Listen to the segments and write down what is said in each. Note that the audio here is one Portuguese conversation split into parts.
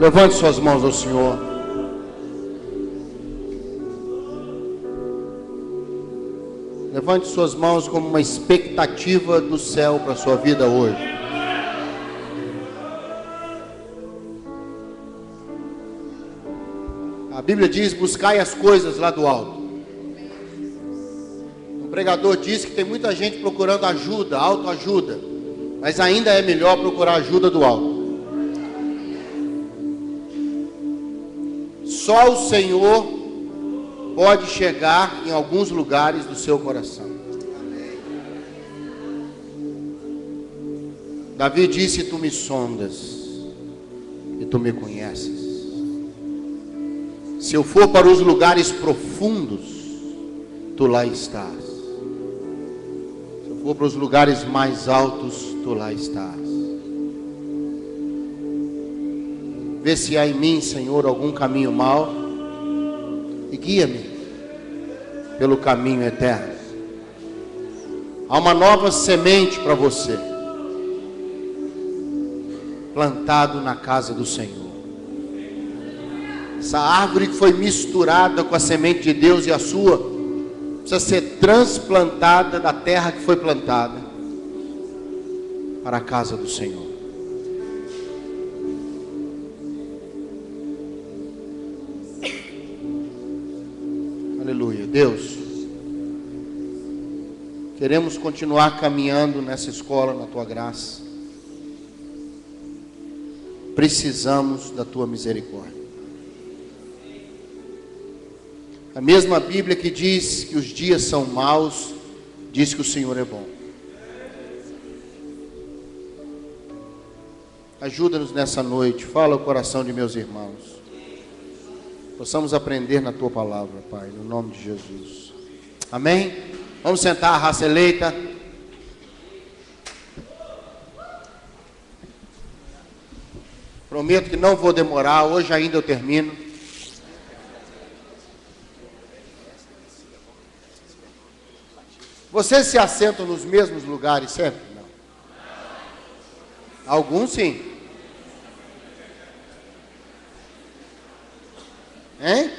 Levante suas mãos ao Senhor. Levante suas mãos como uma expectativa do céu para a sua vida hoje. A Bíblia diz: buscai as coisas lá do alto. O pregador disse que tem muita gente procurando ajuda, autoajuda, mas ainda é melhor procurar ajuda do alto. Só o Senhor pode chegar em alguns lugares do seu coração. Davi disse: tu me sondas e tu me conheces. Se eu for para os lugares profundos, tu lá estás. Se eu for para os lugares mais altos, tu lá estás. Vê se há em mim, Senhor, algum caminho mau e guia-me pelo caminho eterno. Há uma nova semente para você, plantado na casa do Senhor. Essa árvore que foi misturada com a semente de Deus e a sua, precisa ser transplantada da terra que foi plantada para a casa do Senhor. Aleluia. Deus, queremos continuar caminhando nessa escola, na Tua graça. Precisamos da Tua misericórdia. A mesma Bíblia que diz que os dias são maus, diz que o Senhor é bom. Ajuda-nos nessa noite, fala o coração de meus irmãos. Possamos aprender na Tua palavra, Pai, no nome de Jesus. Amém? Vamos sentar, a raça eleita. Prometo que não vou demorar, hoje ainda eu termino. Vocês se assentam nos mesmos lugares sempre? Não. Alguns sim. Hein?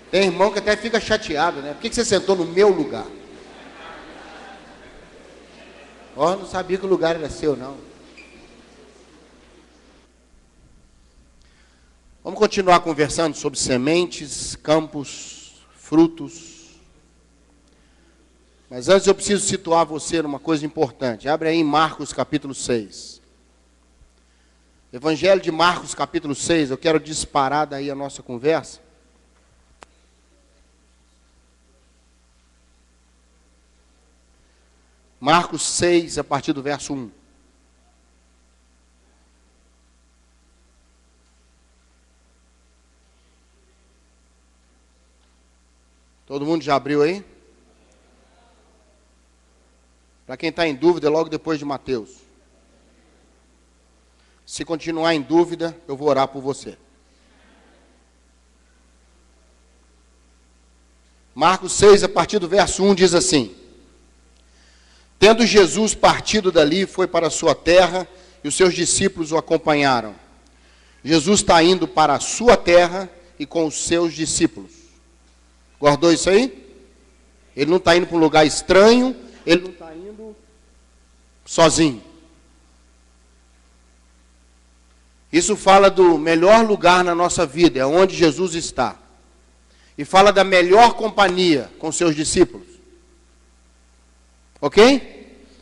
Tem irmão que até fica chateado, né? Por que você sentou no meu lugar? Ó, não sabia que o lugar era seu, não. Vamos continuar conversando sobre sementes, campos, frutos. Mas antes eu preciso situar você numa coisa importante. Abre aí em Marcos capítulo 6. Evangelho de Marcos capítulo 6. Eu quero disparar daí a nossa conversa. Marcos 6, a partir do verso 1. Todo mundo já abriu aí? Para quem está em dúvida, é logo depois de Mateus. Se continuar em dúvida, eu vou orar por você. Marcos 6, a partir do verso 1, diz assim: Tendo Jesus partido dali, foi para a sua terra, e os seus discípulos o acompanharam. Jesus está indo para a sua terra e com os seus discípulos. Guardou isso aí? Ele não está indo para um lugar estranho, ele não está indo sozinho. Isso fala do melhor lugar na nossa vida, é onde Jesus está. E fala da melhor companhia com seus discípulos. Ok?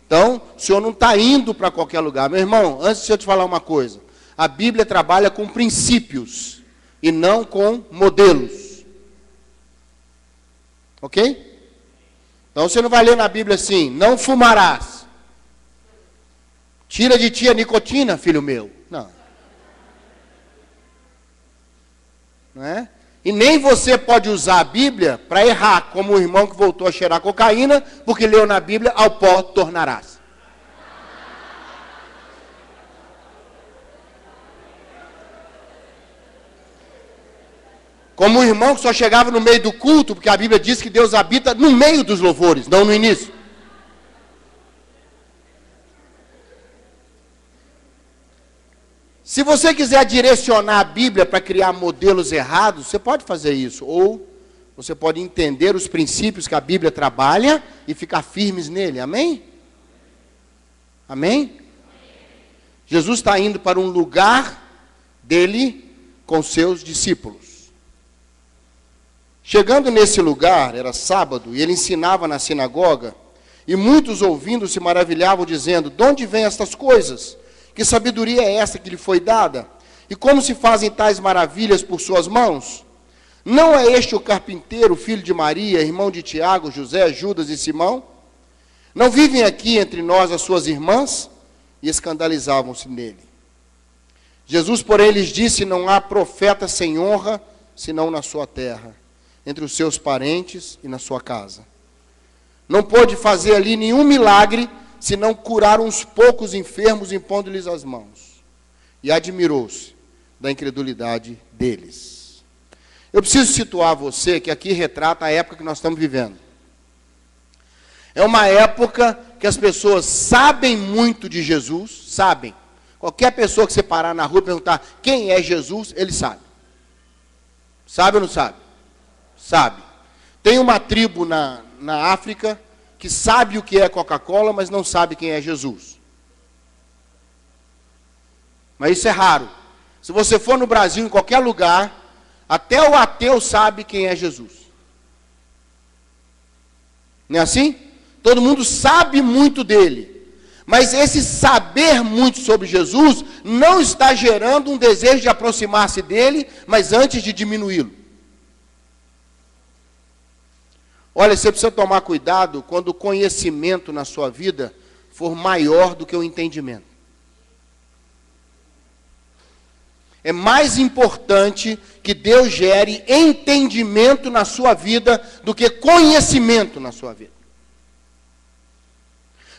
Então, o Senhor não está indo para qualquer lugar. Meu irmão, antes de eu te falar uma coisa. A Bíblia trabalha com princípios e não com modelos. Ok? Então você não vai ler na Bíblia assim: não fumarás. Tira de ti a nicotina, filho meu. Não. Não é? E nem você pode usar a Bíblia para errar, como o irmão que voltou a cheirar cocaína, porque leu na Bíblia: ao pó tornarás. Como o irmão que só chegava no meio do culto, porque a Bíblia diz que Deus habita no meio dos louvores, não no início. Se você quiser direcionar a Bíblia para criar modelos errados, você pode fazer isso. Ou você pode entender os princípios que a Bíblia trabalha e ficar firmes nele. Amém? Amém? Jesus está indo para um lugar dele com seus discípulos. Chegando nesse lugar, era sábado, e ele ensinava na sinagoga, e muitos ouvindo se maravilhavam, dizendo: de onde vêm estas coisas? Que sabedoria é essa que lhe foi dada? E como se fazem tais maravilhas por suas mãos? Não é este o carpinteiro, filho de Maria, irmão de Tiago, José, Judas e Simão? Não vivem aqui entre nós as suas irmãs? E escandalizavam-se nele. Jesus, porém, lhes disse: não há profeta sem honra, senão na sua terra, entre os seus parentes e na sua casa. Não pôde fazer ali nenhum milagre, senão curar uns poucos enfermos, impondo-lhes as mãos. E admirou-se da incredulidade deles. Eu preciso situar você que aqui retrata a época que nós estamos vivendo. É uma época que as pessoas sabem muito de Jesus, sabem. Qualquer pessoa que você parar na rua e perguntar quem é Jesus, ele sabe. Sabe ou não sabe? Sabe. Tem uma tribo na África que sabe o que é Coca-Cola, mas não sabe quem é Jesus. Mas isso é raro. Se você for no Brasil, em qualquer lugar, até o ateu sabe quem é Jesus. Não é assim? Todo mundo sabe muito dele. Mas esse saber muito sobre Jesus não está gerando um desejo de aproximar-se dele, mas antes de diminuí-lo. Olha, você precisa tomar cuidado quando o conhecimento na sua vida for maior do que o entendimento. É mais importante que Deus gere entendimento na sua vida do que conhecimento na sua vida.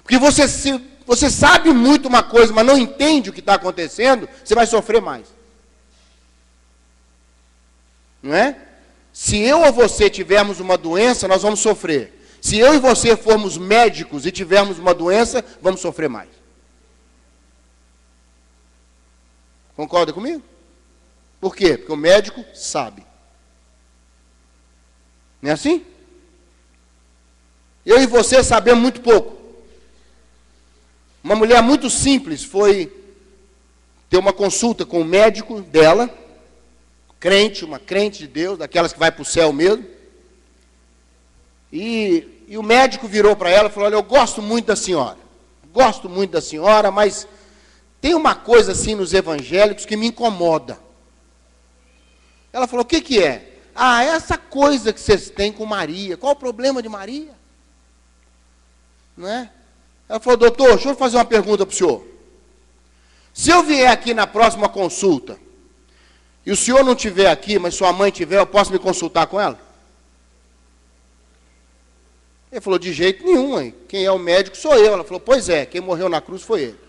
Porque você sabe muito uma coisa, mas não entende o que está acontecendo, você vai sofrer mais. Não é? Se eu ou você tivermos uma doença, nós vamos sofrer. Se eu e você formos médicos e tivermos uma doença, vamos sofrer mais. Concorda comigo? Por quê? Porque o médico sabe. Não é assim? Eu e você sabemos muito pouco. Uma mulher muito simples foi ter uma consulta com o médico dela, crente, uma crente de Deus, daquelas que vai para o céu mesmo. E o médico virou para ela e falou: olha, eu gosto muito da senhora, mas tem uma coisa assim nos evangélicos que me incomoda. Ela falou: o que que é? Ah, essa coisa que vocês têm com Maria. Qual o problema de Maria? Não é? Ela falou: doutor, deixa eu fazer uma pergunta para o senhor. Se eu vier aqui na próxima consulta, e o senhor não estiver aqui, mas sua mãe estiver, eu posso me consultar com ela? Ele falou: de jeito nenhum, hein? Quem é o médico sou eu. Ela falou: pois é, quem morreu na cruz foi ele.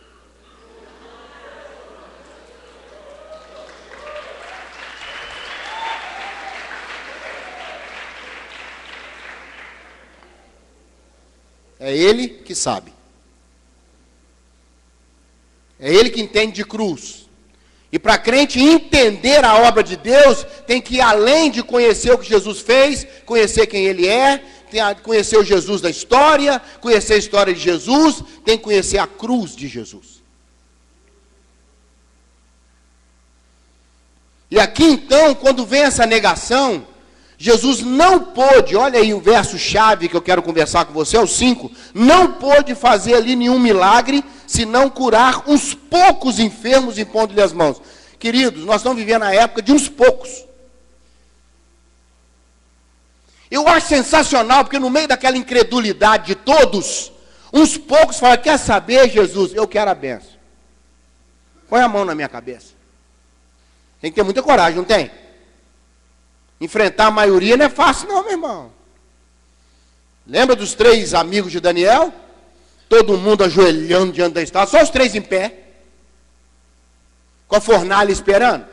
É ele que sabe. É ele que entende de cruz. E para crente entender a obra de Deus, tem que ir além de conhecer o que Jesus fez, conhecer quem ele é, conhecer o Jesus da história, conhecer a história de Jesus, tem que conhecer a cruz de Jesus. E aqui então, quando vem essa negação, Jesus não pôde, olha aí o verso-chave que eu quero conversar com você, é o 5, não pôde fazer ali nenhum milagre, senão curar uns poucos enfermos impondo-lhe as mãos. Queridos, nós estamos vivendo a época de uns poucos. Eu acho sensacional, porque no meio daquela incredulidade de todos, uns poucos falam: quer saber, Jesus, eu quero a benção. Põe a mão na minha cabeça. Tem que ter muita coragem, não tem? Enfrentar a maioria não é fácil não, meu irmão. Lembra dos 3 amigos de Daniel? Todo mundo ajoelhando diante da estátua, só os 3 em pé. Com a fornalha esperando.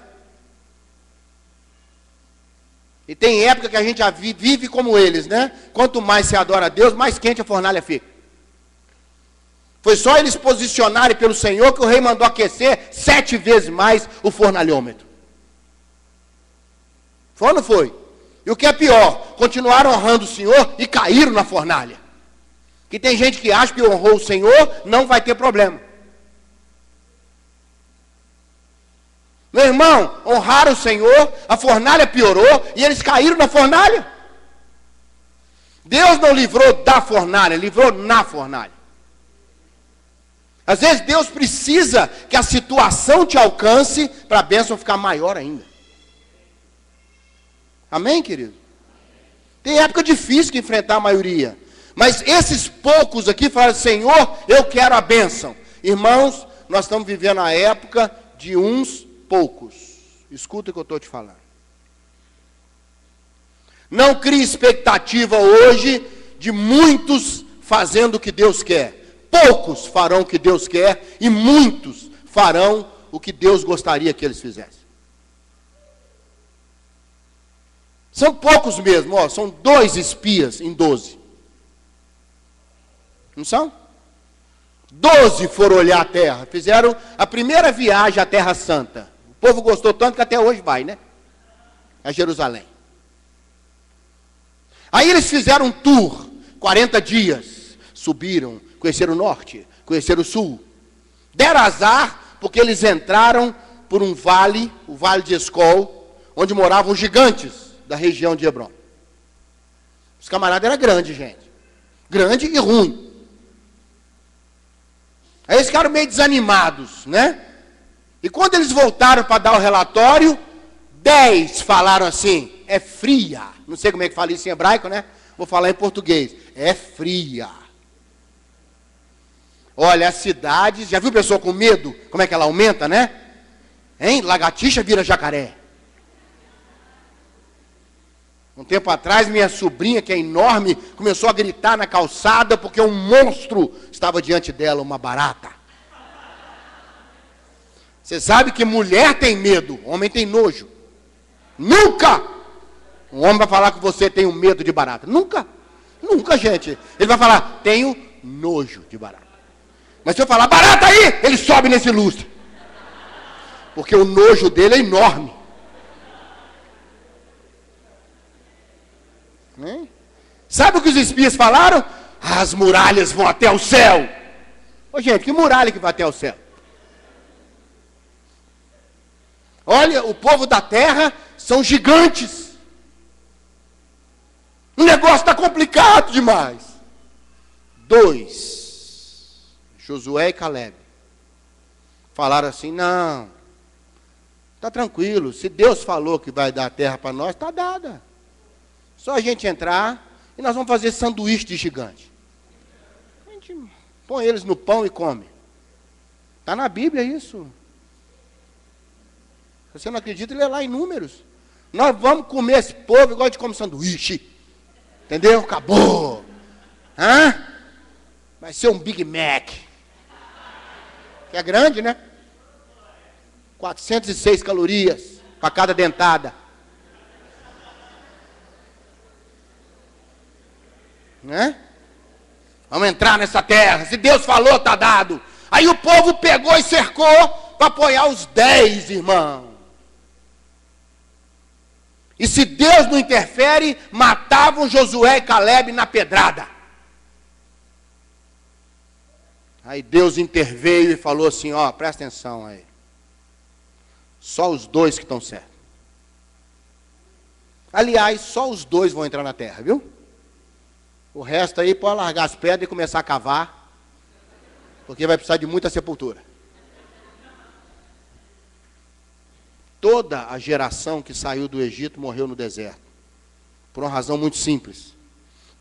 E tem época que a gente vive como eles, né? Quanto mais se adora a Deus, mais quente a fornalha fica. Foi só eles posicionarem pelo Senhor que o rei mandou aquecer 7 vezes mais o fornalhômetro. Foi ou não foi? E o que é pior, continuaram honrando o Senhor e caíram na fornalha. Que tem gente que acha que honrou o Senhor, não vai ter problema. Meu irmão, honraram o Senhor, a fornalha piorou e eles caíram na fornalha. Deus não livrou da fornalha, livrou na fornalha. Às vezes Deus precisa que a situação te alcance para a bênção ficar maior ainda. Amém, querido? Tem época difícil de enfrentar a maioria. Mas esses poucos aqui falaram, Senhor, eu quero a bênção. Irmãos, nós estamos vivendo a época de uns poucos. Escuta o que eu estou te falando. Não crie expectativa hoje de muitos fazendo o que Deus quer. Poucos farão o que Deus quer e muitos farão o que Deus gostaria que eles fizessem. São poucos mesmo, ó, são 2 espias em 12. Não são? 12 foram olhar a terra, fizeram a primeira viagem à Terra Santa. O povo gostou tanto que até hoje vai, né? A Jerusalém. Aí eles fizeram um tour, 40 dias, subiram, conheceram o norte, conheceram o sul. Deram azar, porque eles entraram por um vale, o Vale de Escol, onde moravam gigantes da região de Hebrom. Os camaradas eram grandes, gente. Grande e ruim. Aí eles ficaram meio desanimados, né? E quando eles voltaram para dar o relatório, 10 falaram assim, é fria. Não sei como é que fala isso em hebraico, né? Vou falar em português. É fria. Olha, as cidades, já viu pessoa com medo? Como é que ela aumenta, né? Hein? Lagartixa vira jacaré. Um tempo atrás, minha sobrinha, que é enorme, começou a gritar na calçada porque um monstro estava diante dela, uma barata. Você sabe que mulher tem medo, homem tem nojo. Nunca! Um homem vai falar que você tem um medo de barata. Nunca! Nunca, gente. Ele vai falar, tenho nojo de barata. Mas se eu falar, barata aí, ele sobe nesse lustre. Porque o nojo dele é enorme. Sabe o que os espias falaram? As muralhas vão até o céu. Ô gente, que muralha que vai até o céu? Olha, o povo da terra são gigantes. O negócio está complicado demais. 2, Josué e Caleb, falaram assim, não, está tranquilo, se Deus falou que vai dar a terra para nós, está dada. Só a gente entrar e nós vamos fazer sanduíche de gigante. A gente põe eles no pão e come. Está na Bíblia isso. Se você não acredita, lê lá em Números. Nós vamos comer esse povo igual a gente come sanduíche. Entendeu? Acabou. Hã? Vai ser um Big Mac. Que é grande, né? 406 calorias para cada dentada. Né? Vamos entrar nessa terra. Se Deus falou, está dado. Aí o povo pegou e cercou para apoiar os 10 irmãos. E se Deus não interfere, matavam Josué e Caleb na pedrada. Aí Deus interveio e falou assim, ó, presta atenção aí. Só os 2 que estão certos. Aliás, só os 2 vão entrar na terra, viu? O resto aí pode largar as pedras e começar a cavar, porque vai precisar de muita sepultura. Toda a geração que saiu do Egito morreu no deserto, por uma razão muito simples.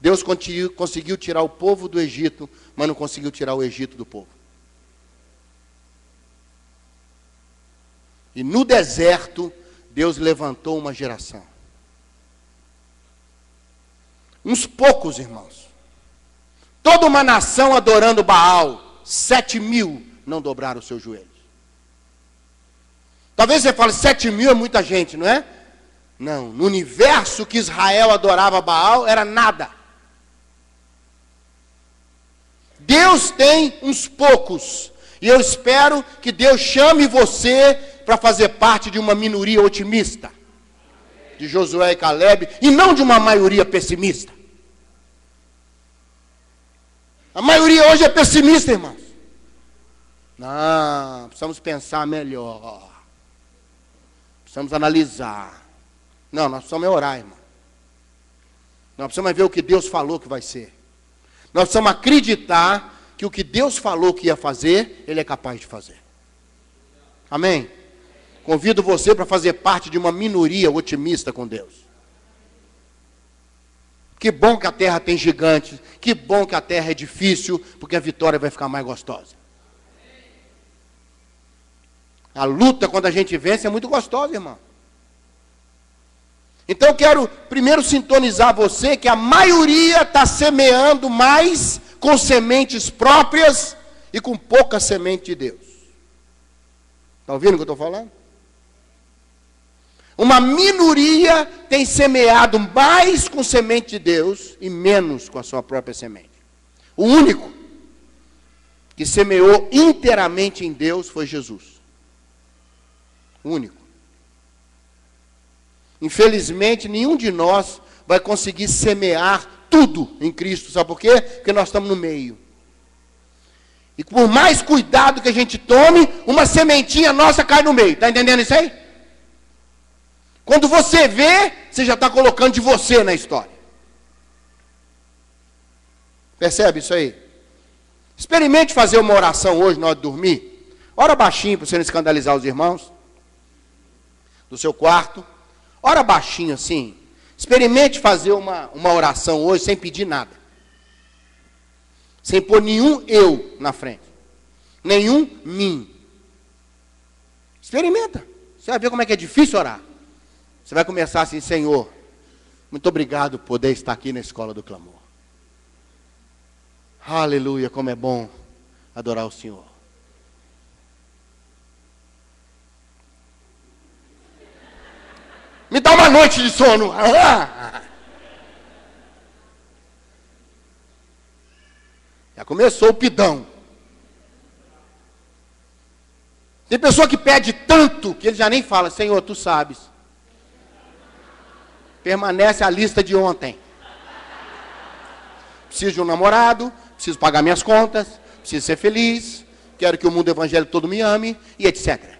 Deus conseguiu tirar o povo do Egito, mas não conseguiu tirar o Egito do povo. E no deserto, Deus levantou uma geração. Uns poucos, irmãos. Toda uma nação adorando Baal. 7.000 não dobraram os seus joelhos. Talvez você fale, 7.000 é muita gente, não é? Não, no universo que Israel adorava Baal, era nada. Deus tem uns poucos. E eu espero que Deus chame você para fazer parte de uma minoria otimista. De Josué e Caleb. E não de uma maioria pessimista. A maioria hoje é pessimista, irmãos. Não, precisamos pensar melhor. Precisamos analisar. Não, nós precisamos orar, irmão. Nós precisamos ver o que Deus falou que vai ser. Nós precisamos acreditar que o que Deus falou que ia fazer, Ele é capaz de fazer. Amém? Convido você para fazer parte de uma minoria otimista com Deus. Que bom que a terra tem gigantes. Que bom que a terra é difícil, porque a vitória vai ficar mais gostosa. A luta, quando a gente vence, é muito gostosa, irmão. Então eu quero primeiro sintonizar você que a maioria está semeando mais com sementes próprias e com pouca semente de Deus. Está ouvindo o que eu estou falando? Uma minoria tem semeado mais com semente de Deus e menos com a sua própria semente. O único que semeou inteiramente em Deus foi Jesus. O único. Infelizmente, nenhum de nós vai conseguir semear tudo em Cristo. Sabe por quê? Porque nós estamos no meio. E por mais cuidado que a gente tome, uma sementinha nossa cai no meio. Está entendendo isso aí? Quando você vê, você já está colocando de você na história. Percebe isso aí? Experimente fazer uma oração hoje na hora de dormir. Ora baixinho para você não escandalizar os irmãos. Do seu quarto. Ora baixinho assim. Experimente fazer uma oração hoje sem pedir nada. Sem pôr nenhum eu na frente. Nenhum mim. Experimenta. Você vai ver como é que é difícil orar. Você vai começar assim: Senhor, muito obrigado por poder estar aqui na escola do clamor. Aleluia, como é bom adorar o Senhor. Me dá uma noite de sono. Já começou o pidão. Tem pessoa que pede tanto que ele já nem fala: Senhor, tu sabes. Permanece a lista de ontem. Preciso de um namorado, preciso pagar minhas contas, preciso ser feliz, quero que o mundo evangélico todo me ame, e etc.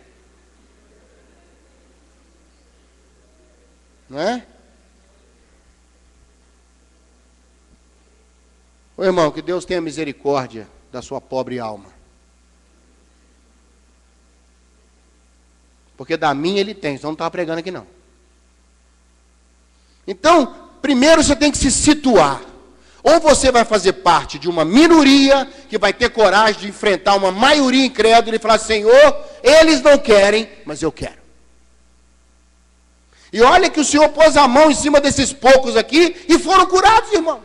Não é? Ô irmão, que Deus tenha misericórdia da sua pobre alma. Porque da minha Ele tem, senão não estava pregando aqui não. Então, primeiro você tem que se situar. Ou você vai fazer parte de uma minoria que vai ter coragem de enfrentar uma maioria incrédula e falar: Senhor, eles não querem, mas eu quero. E olha que o Senhor pôs a mão em cima desses poucos aqui e foram curados, irmão.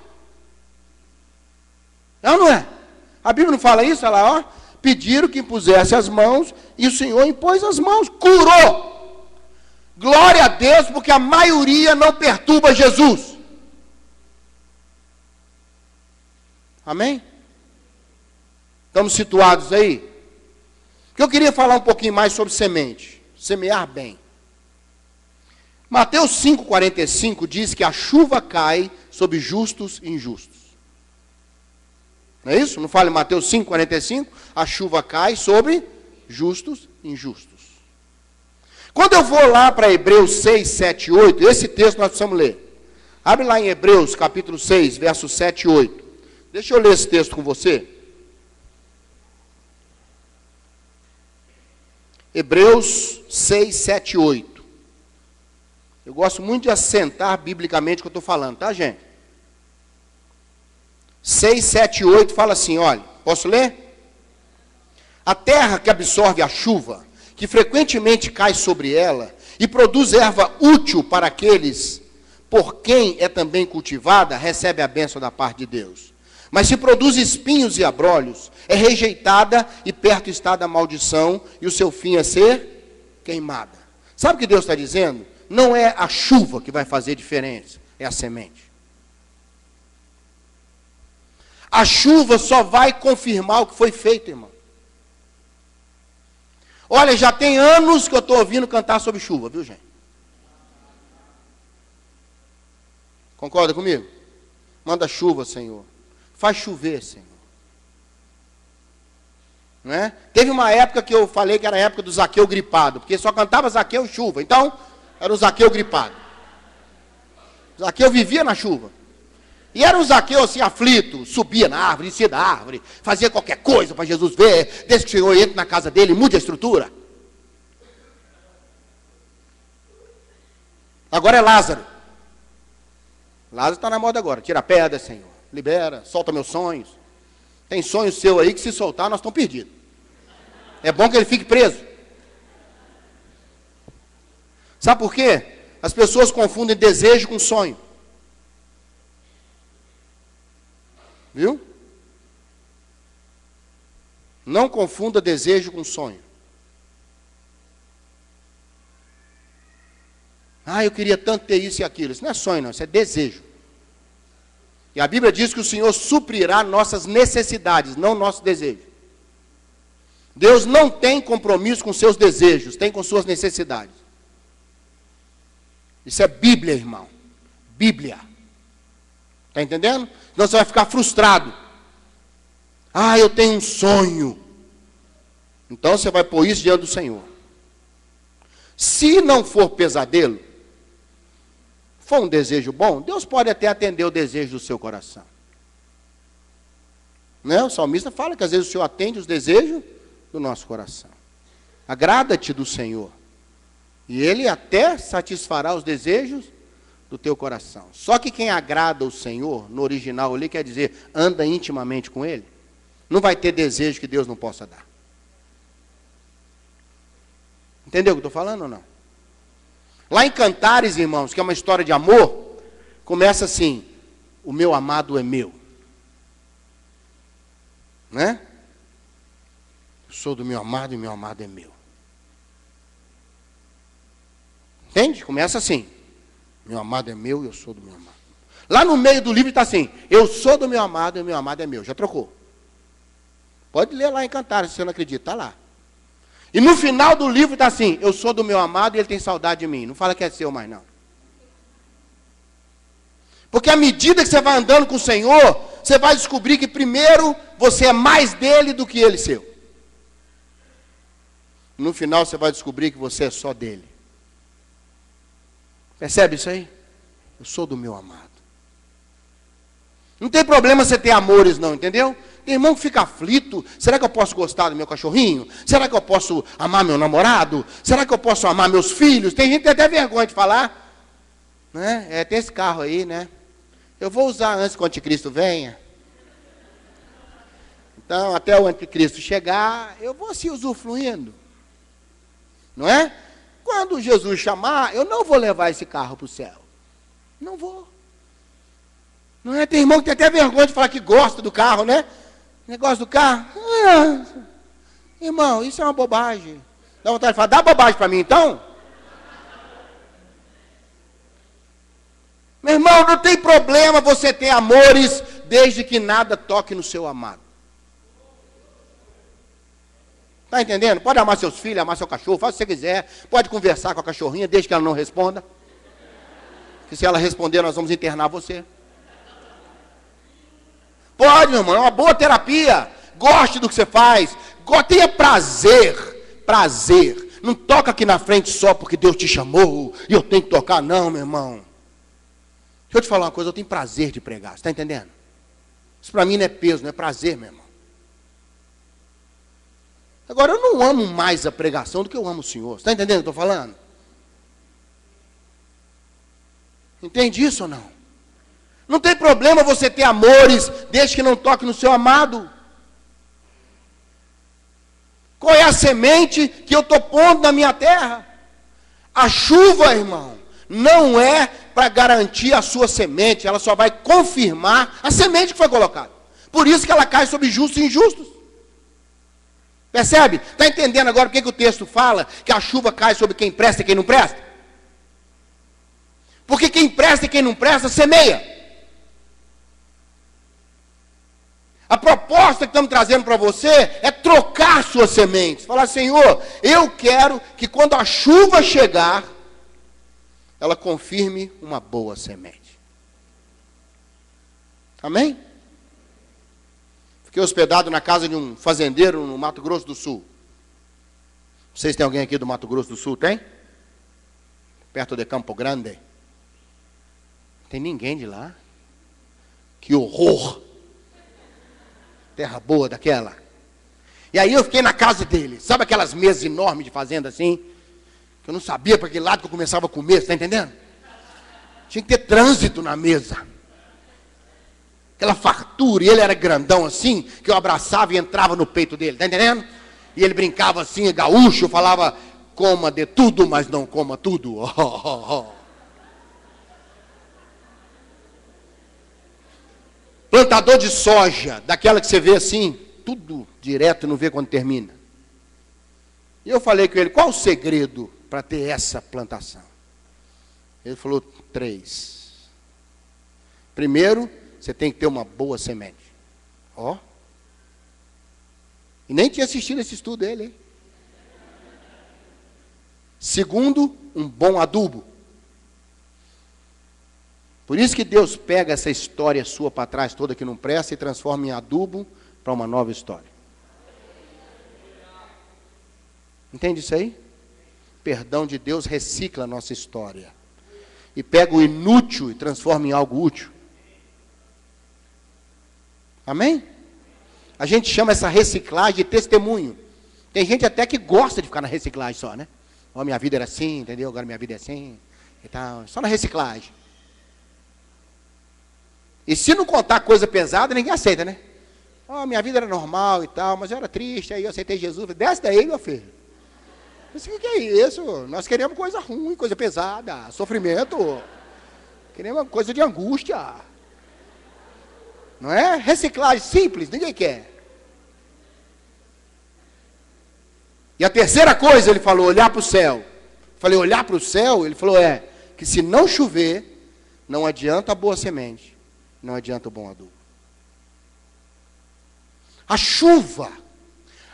Não é? A Bíblia não fala isso? Olha lá, ó. Pediram que impusesse as mãos e o Senhor impôs as mãos, curou. Glória a Deus, porque a maioria não perturba Jesus. Amém? Estamos situados aí? Porque eu queria falar um pouquinho mais sobre semente. Semear bem. Mateus 5,45 diz que a chuva cai sobre justos e injustos. Não é isso? Não fala em Mateus 5,45? A chuva cai sobre justos e injustos. Quando eu vou lá para Hebreus 6, 7 e 8, esse texto nós precisamos ler. Abre lá em Hebreus, capítulo 6, versos 7 e 8. Deixa eu ler esse texto com você. Hebreus 6, 7 e 8. Eu gosto muito de assentar biblicamente o que eu estou falando, tá, gente? 6, 7 e 8 fala assim, olha, posso ler? A terra que absorve a chuva, que frequentemente cai sobre ela, e produz erva útil para aqueles por quem é também cultivada, recebe a bênção da parte de Deus. Mas se produz espinhos e abrolhos, é rejeitada e perto está da maldição, e o seu fim é ser queimada. Sabe o que Deus está dizendo? Não é a chuva que vai fazer diferença, é a semente. A chuva só vai confirmar o que foi feito, irmão. Olha, já tem anos que eu estou ouvindo cantar sobre chuva, viu, gente? Concorda comigo? Manda chuva, Senhor. Faz chover, Senhor. Não é? Teve uma época que eu falei que era a época do Zaqueu gripado, porque só cantava Zaqueu chuva. Então, era o Zaqueu gripado. Zaqueu vivia na chuva. E era um Zaqueu assim, aflito, subia na árvore, descia da árvore, fazia qualquer coisa para Jesus ver, desde que chegou, entra na casa dele, muda a estrutura. Agora é Lázaro. Lázaro está na moda agora. Tira a pedra, Senhor. Libera, solta meus sonhos. Tem sonho seu aí que se soltar nós estamos perdidos. É bom que ele fique preso. Sabe por quê? As pessoas confundem desejo com sonho. Viu? Não confunda desejo com sonho. Ah, eu queria tanto ter isso e aquilo. Isso não é sonho, não. Isso é desejo. E a Bíblia diz que o Senhor suprirá nossas necessidades, não nosso desejo. Deus não tem compromisso com seus desejos, tem com suas necessidades. Isso é Bíblia, irmão. Bíblia. Está entendendo? Senão você vai ficar frustrado. Ah, eu tenho um sonho. Então você vai pôr isso diante do Senhor. Se não for pesadelo, for um desejo bom, Deus pode até atender o desejo do seu coração. Né? O salmista fala que às vezes o Senhor atende os desejos do nosso coração. Agrada-te do Senhor. E Ele até satisfará os desejos do teu coração. Só que quem agrada o Senhor, no original ali, quer dizer, anda intimamente com Ele, não vai ter desejo que Deus não possa dar. Entendeu o que eu estou falando ou não? Lá em Cantares, irmãos, que é uma história de amor, começa assim: o meu amado é meu. Né? Eu sou do meu amado e meu amado é meu. Entende? Começa assim: meu amado é meu e eu sou do meu amado. Lá no meio do livro está assim: eu sou do meu amado e meu amado é meu. Já trocou. Pode ler lá em Cantares, se você não acredita, está lá. E no final do livro está assim: eu sou do meu amado e ele tem saudade de mim. Não fala que é seu mais não. Porque à medida que você vai andando com o Senhor, você vai descobrir que primeiro você é mais dele do que ele seu. No final você vai descobrir que você é só dele. Percebe isso aí? Eu sou do meu amado. Não tem problema você ter amores não, entendeu? Tem irmão que fica aflito. Será que eu posso gostar do meu cachorrinho? Será que eu posso amar meu namorado? Será que eu posso amar meus filhos? Tem gente que tem até vergonha de falar. Né? Tem esse carro aí, né? Eu vou usar antes que o anticristo venha. Então, até o anticristo chegar, eu vou assim usufruindo. Não é? Quando Jesus chamar, eu não vou levar esse carro para o céu. Não vou. Não é? Tem irmão que tem até vergonha de falar que gosta do carro, né? Negócio do carro. Irmão, isso é uma bobagem. Dá vontade de falar: dá bobagem para mim então? Meu irmão, não tem problema você ter amores, desde que nada toque no seu amado. Está entendendo? Pode amar seus filhos, amar seu cachorro, faz o que você quiser. Pode conversar com a cachorrinha, desde que ela não responda. Porque se ela responder, nós vamos internar você. Pode, meu irmão, é uma boa terapia. Goste do que você faz. Tenha prazer. Prazer. Não toca aqui na frente só porque Deus te chamou e eu tenho que tocar, não, meu irmão. Deixa eu te falar uma coisa, eu tenho prazer de pregar, você está entendendo? Isso para mim não é peso, não é prazer, meu irmão. Agora, eu não amo mais a pregação do que eu amo o Senhor. Você está entendendo o que eu estou falando? Entende isso ou não? Não tem problema você ter amores, desde que não toque no seu amado. Qual é a semente que eu estou pondo na minha terra? A chuva, irmão, não é para garantir a sua semente, ela só vai confirmar a semente que foi colocada. Por isso que ela cai sobre justos e injustos. Percebe? Está entendendo agora por que o texto fala que a chuva cai sobre quem presta e quem não presta? Porque quem presta e quem não presta semeia. A proposta que estamos trazendo para você é trocar suas sementes. Falar, Senhor, eu quero que quando a chuva chegar, ela confirme uma boa semente. Amém? Fiquei hospedado na casa de um fazendeiro no Mato Grosso do Sul. Vocês têm alguém aqui do Mato Grosso do Sul? Tem? Perto de Campo Grande? Não tem ninguém de lá? Que horror! Terra boa daquela. E aí eu fiquei na casa dele. Sabe aquelas mesas enormes de fazenda assim? Que eu não sabia para que lado que eu começava a comer, você está entendendo? Tinha que ter trânsito na mesa. Aquela fartura, e ele era grandão assim, que eu abraçava e entrava no peito dele, está entendendo? E ele brincava assim, gaúcho, falava, coma de tudo, mas não coma tudo. Plantador de soja, daquela que você vê assim, tudo direto e não vê quando termina. E eu falei com ele, qual o segredo para ter essa plantação? Ele falou, 3. Primeiro, você tem que ter uma boa semente. Ó. E nem tinha assistido esse estudo dele, hein? Segundo, um bom adubo. Por isso que Deus pega essa história sua para trás toda que não presta e transforma em adubo para uma nova história. Entende isso aí? Perdão de Deus recicla a nossa história. E pega o inútil e transforma em algo útil. Amém? A gente chama essa reciclagem de testemunho. Tem gente até que gosta de ficar na reciclagem só, né? Ó, minha vida era assim, entendeu? Agora minha vida é assim e tal. Só na reciclagem. E se não contar coisa pesada, ninguém aceita, né? Ó, minha vida era normal e tal, mas eu era triste, aí eu aceitei Jesus. Desce daí, meu filho. O que é isso? Nós queremos coisa ruim, coisa pesada, sofrimento. Queremos coisa de angústia. Não é? Reciclagem simples, ninguém quer. E a terceira coisa, ele falou, olhar para o céu. Falei, olhar para o céu? Ele falou, que se não chover, não adianta a boa semente, não adianta o bom adubo. A chuva,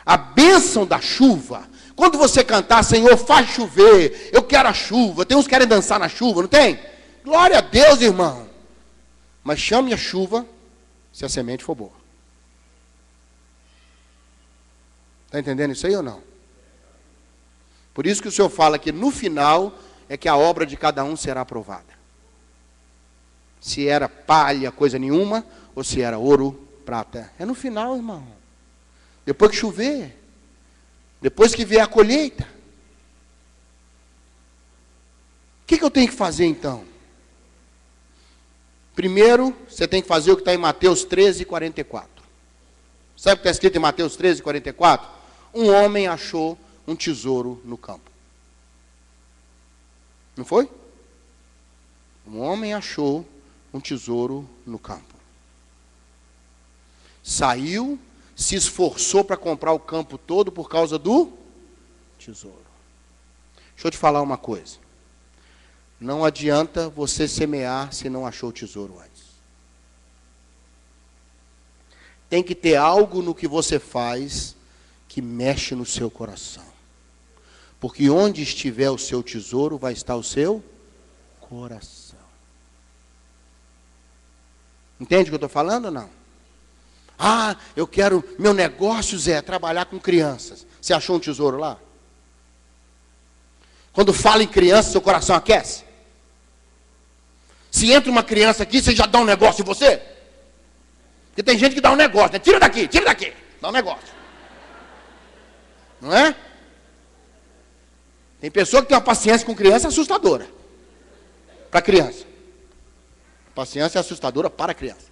a bênção da chuva, quando você cantar, Senhor, faz chover, eu quero a chuva, tem uns que querem dançar na chuva, não tem? Glória a Deus, irmão. Mas chame a chuva, se a semente for boa. Está entendendo isso aí ou não? Por isso que o Senhor fala que no final é que a obra de cada um será aprovada. Se era palha, coisa nenhuma, ou se era ouro, prata. É no final, irmão. Depois que chover, depois que vier a colheita. O que eu tenho que fazer então? Primeiro, você tem que fazer o que está em Mateus 13, 44. Sabe o que está escrito em Mateus 13, 44? Um homem achou um tesouro no campo. Não foi? Um homem achou um tesouro no campo. Saiu, se esforçou para comprar o campo todo por causa do tesouro. Deixa eu te falar uma coisa. Não adianta você semear se não achou o tesouro antes. Tem que ter algo no que você faz que mexe no seu coração. Porque onde estiver o seu tesouro, vai estar o seu coração. Entende o que eu estou falando ou não? Ah, eu quero, meu negócio, Zé, é trabalhar com crianças. Você achou um tesouro lá? Quando fala em criança, seu coração aquece? Se entra uma criança aqui, você já dá um negócio em você? Porque tem gente que dá um negócio, né? Tira daqui, dá um negócio. Não é? Tem pessoa que tem uma paciência com criança assustadora. Para criança. Paciência é assustadora para a criança.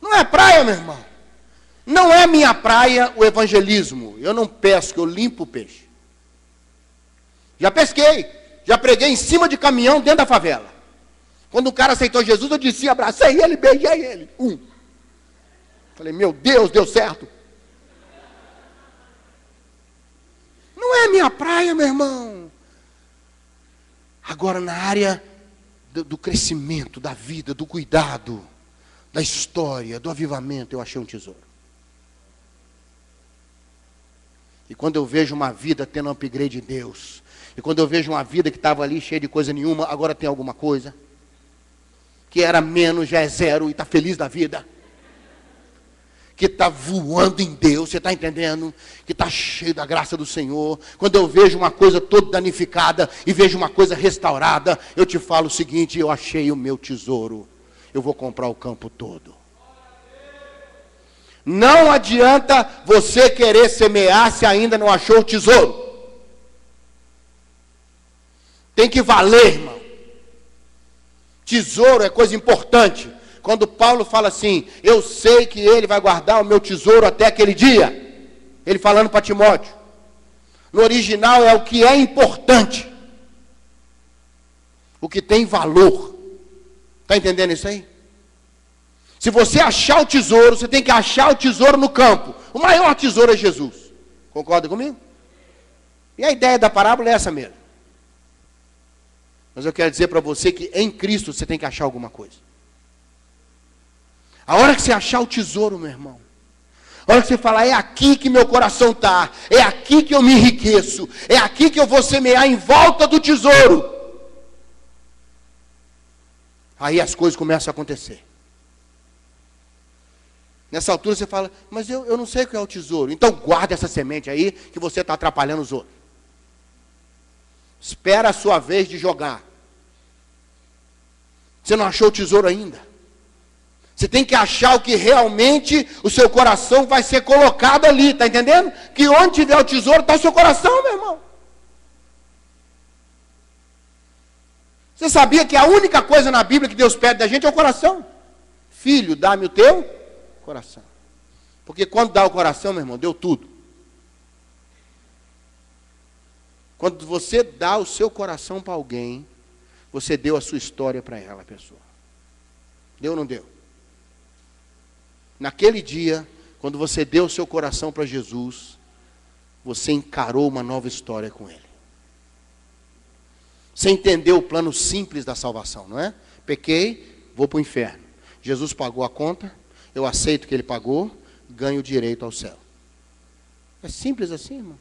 Não é praia, meu irmão. Não é minha praia o evangelismo. Eu não pesco, eu limpo o peixe. Já pesquei. Já preguei em cima de caminhão dentro da favela. Quando o cara aceitou Jesus, eu disse, abracei ele, beijei ele. Falei, meu Deus, deu certo. Não é minha praia, meu irmão. Agora, na área do crescimento, da vida, do cuidado, da história, do avivamento, eu achei um tesouro. E quando eu vejo uma vida tendo um upgrade em Deus, e quando eu vejo uma vida que estava ali cheia de coisa nenhuma, agora tem alguma coisa, que era menos, já é zero, e está feliz da vida, que está voando em Deus, você está entendendo? Que está cheio da graça do Senhor. Quando eu vejo uma coisa toda danificada, e vejo uma coisa restaurada, eu te falo o seguinte: eu achei o meu tesouro, eu vou comprar o campo todo. Não adianta você querer semear se ainda não achou o tesouro. Tem que valer, irmão. Tesouro é coisa importante. Quando Paulo fala assim, eu sei que ele vai guardar o meu tesouro até aquele dia. Ele falando para Timóteo. No original é o que é importante. O que tem valor. Está entendendo isso aí? Se você achar o tesouro, você tem que achar o tesouro no campo. O maior tesouro é Jesus. Concorda comigo? E a ideia da parábola é essa mesmo. Mas eu quero dizer para você que em Cristo você tem que achar alguma coisa. A hora que você achar o tesouro, meu irmão, a hora que você falar, é aqui que meu coração está, é aqui que eu me enriqueço, é aqui que eu vou semear em volta do tesouro. Aí as coisas começam a acontecer. Nessa altura você fala, mas eu não sei o que é o tesouro. Então guarda essa semente aí, que você está atrapalhando os outros. Espera a sua vez de jogar. Você não achou o tesouro ainda. Você tem que achar o que realmente o seu coração vai ser colocado ali, está entendendo? Que onde tiver o tesouro está o seu coração, meu irmão. Você sabia que a única coisa na Bíblia que Deus pede da gente é o coração? Filho, dá-me o teu coração. Porque quando dá o coração, meu irmão, deu tudo. Quando você dá o seu coração para alguém, você deu a sua história para ela, pessoa. Deu ou não deu? Naquele dia, quando você deu o seu coração para Jesus, você encarou uma nova história com Ele. Você entendeu o plano simples da salvação, não é? Pequei, vou para o inferno. Jesus pagou a conta, eu aceito que Ele pagou, ganho o direito ao céu. É simples assim, irmão.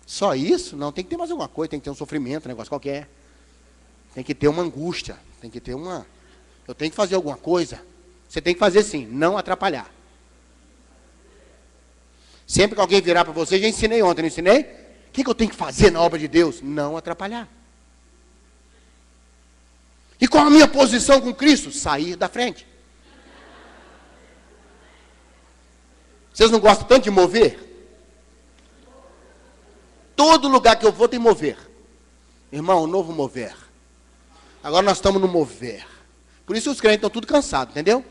Só isso? Não, tem que ter mais alguma coisa, tem que ter um sofrimento, um negócio qualquer. Tem que ter uma angústia, tem que ter uma... Eu tenho que fazer alguma coisa. Você tem que fazer sim, não atrapalhar. Sempre que alguém virar para você, já ensinei ontem, não ensinei? O que eu tenho que fazer na obra de Deus? Não atrapalhar. E qual a minha posição com Cristo? Sair da frente. Vocês não gostam tanto de mover? Todo lugar que eu vou tem mover. Irmão, o novo mover. Agora nós estamos no mover. Por isso os crentes estão tudo cansados, entendeu?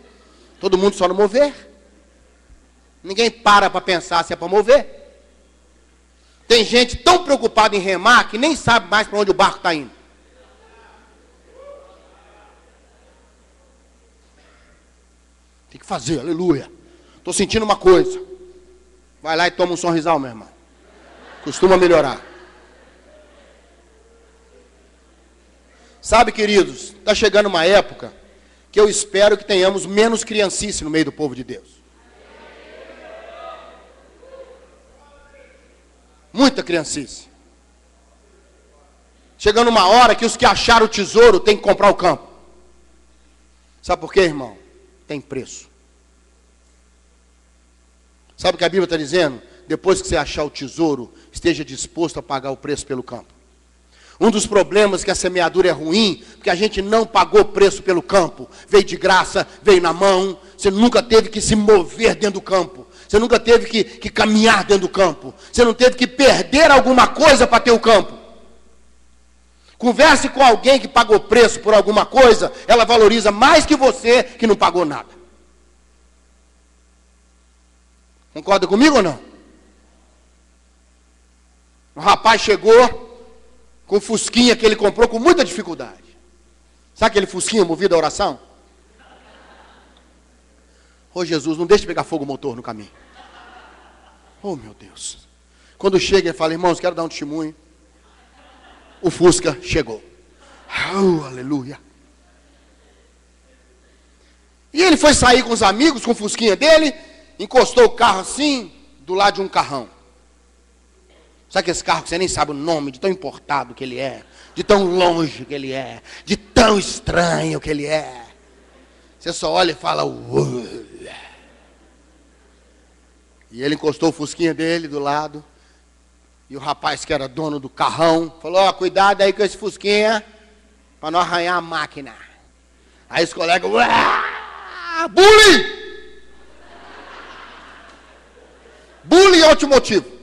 Todo mundo só no mover. Ninguém para pensar se é para mover. Tem gente tão preocupada em remar que nem sabe mais para onde o barco está indo. Tem que fazer, aleluia. Estou sentindo uma coisa. Vai lá e toma um sorrisal, meu irmão. Costuma melhorar. Sabe, queridos, está chegando uma época que eu espero que tenhamos menos criancice no meio do povo de Deus. Muita criancice. Chegando uma hora que os que acharam o tesouro têm que comprar o campo. Sabe por quê, irmão? Tem preço. Sabe o que a Bíblia está dizendo? Depois que você achar o tesouro, esteja disposto a pagar o preço pelo campo. Um dos problemas que a semeadura é ruim, porque a gente não pagou preço pelo campo. Veio de graça, veio na mão. Você nunca teve que se mover dentro do campo. Você nunca teve que caminhar dentro do campo. Você não teve que perder alguma coisa para ter o campo. Converse com alguém que pagou preço por alguma coisa, ela valoriza mais que você que não pagou nada. Concorda comigo ou não? O rapaz chegou com o fusquinha que ele comprou com muita dificuldade. Sabe aquele fusquinha movido à oração? Ô Jesus, não deixe de pegar fogo o motor no caminho. Oh meu Deus. Quando chega ele fala, irmãos, quero dar um testemunho. O Fusca chegou. Oh, aleluia. E ele foi sair com os amigos, com o fusquinha dele, encostou o carro assim, do lado de um carrão. Sabe aquele carro que você nem sabe o nome, de tão importado que ele é, de tão longe que ele é, de tão estranho que ele é. Você só olha e fala, uou. E ele encostou o fusquinha dele do lado. E o rapaz que era dono do carrão falou, ó, cuidado aí com esse fusquinha, para não arranhar a máquina. Aí os colegas, bullying! Bullying automotivo.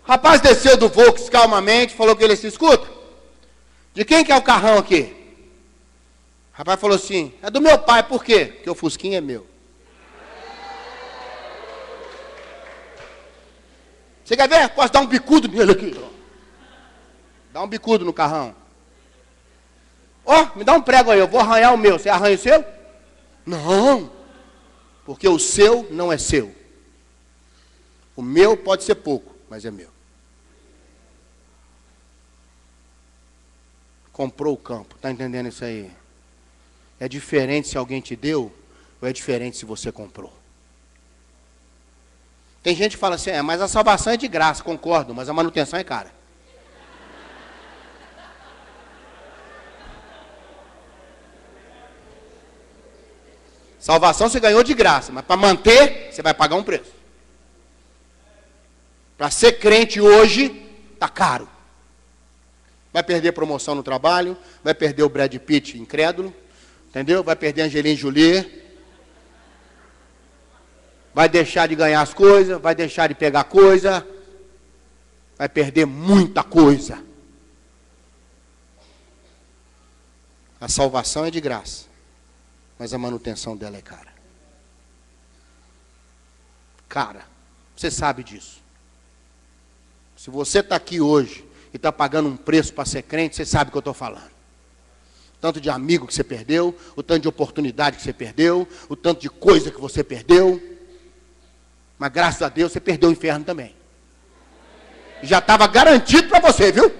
O rapaz desceu do Volks calmamente, falou que ele se escuta. De quem que é o carrão aqui? O rapaz falou assim, é do meu pai, por quê? Porque o fusquinha é meu. Você quer ver? Posso dar um bicudo nele aqui. Dá um bicudo no carrão. Ó, me dá um prego aí, eu vou arranhar o meu. Você arranha o seu? Não. Porque o seu não é seu. O meu pode ser pouco, mas é meu. Comprou o campo, está entendendo isso aí? É diferente se alguém te deu, ou é diferente se você comprou? Tem gente que fala assim, mas a salvação é de graça, concordo, mas a manutenção é cara. Salvação você ganhou de graça, mas para manter, você vai pagar um preço. Para ser crente hoje, está caro. Vai perder promoção no trabalho, vai perder o Brad Pitt incrédulo, entendeu? Vai perder a Angelina Jolie, vai deixar de ganhar as coisas, vai deixar de pegar coisa, vai perder muita coisa. A salvação é de graça, mas a manutenção dela é cara. Cara, você sabe disso. Se você está aqui hoje e está pagando um preço para ser crente, você sabe o que eu estou falando. O tanto de amigo que você perdeu, o tanto de oportunidade que você perdeu, o tanto de coisa que você perdeu. Mas graças a Deus você perdeu o inferno também. Já estava garantido para você, viu?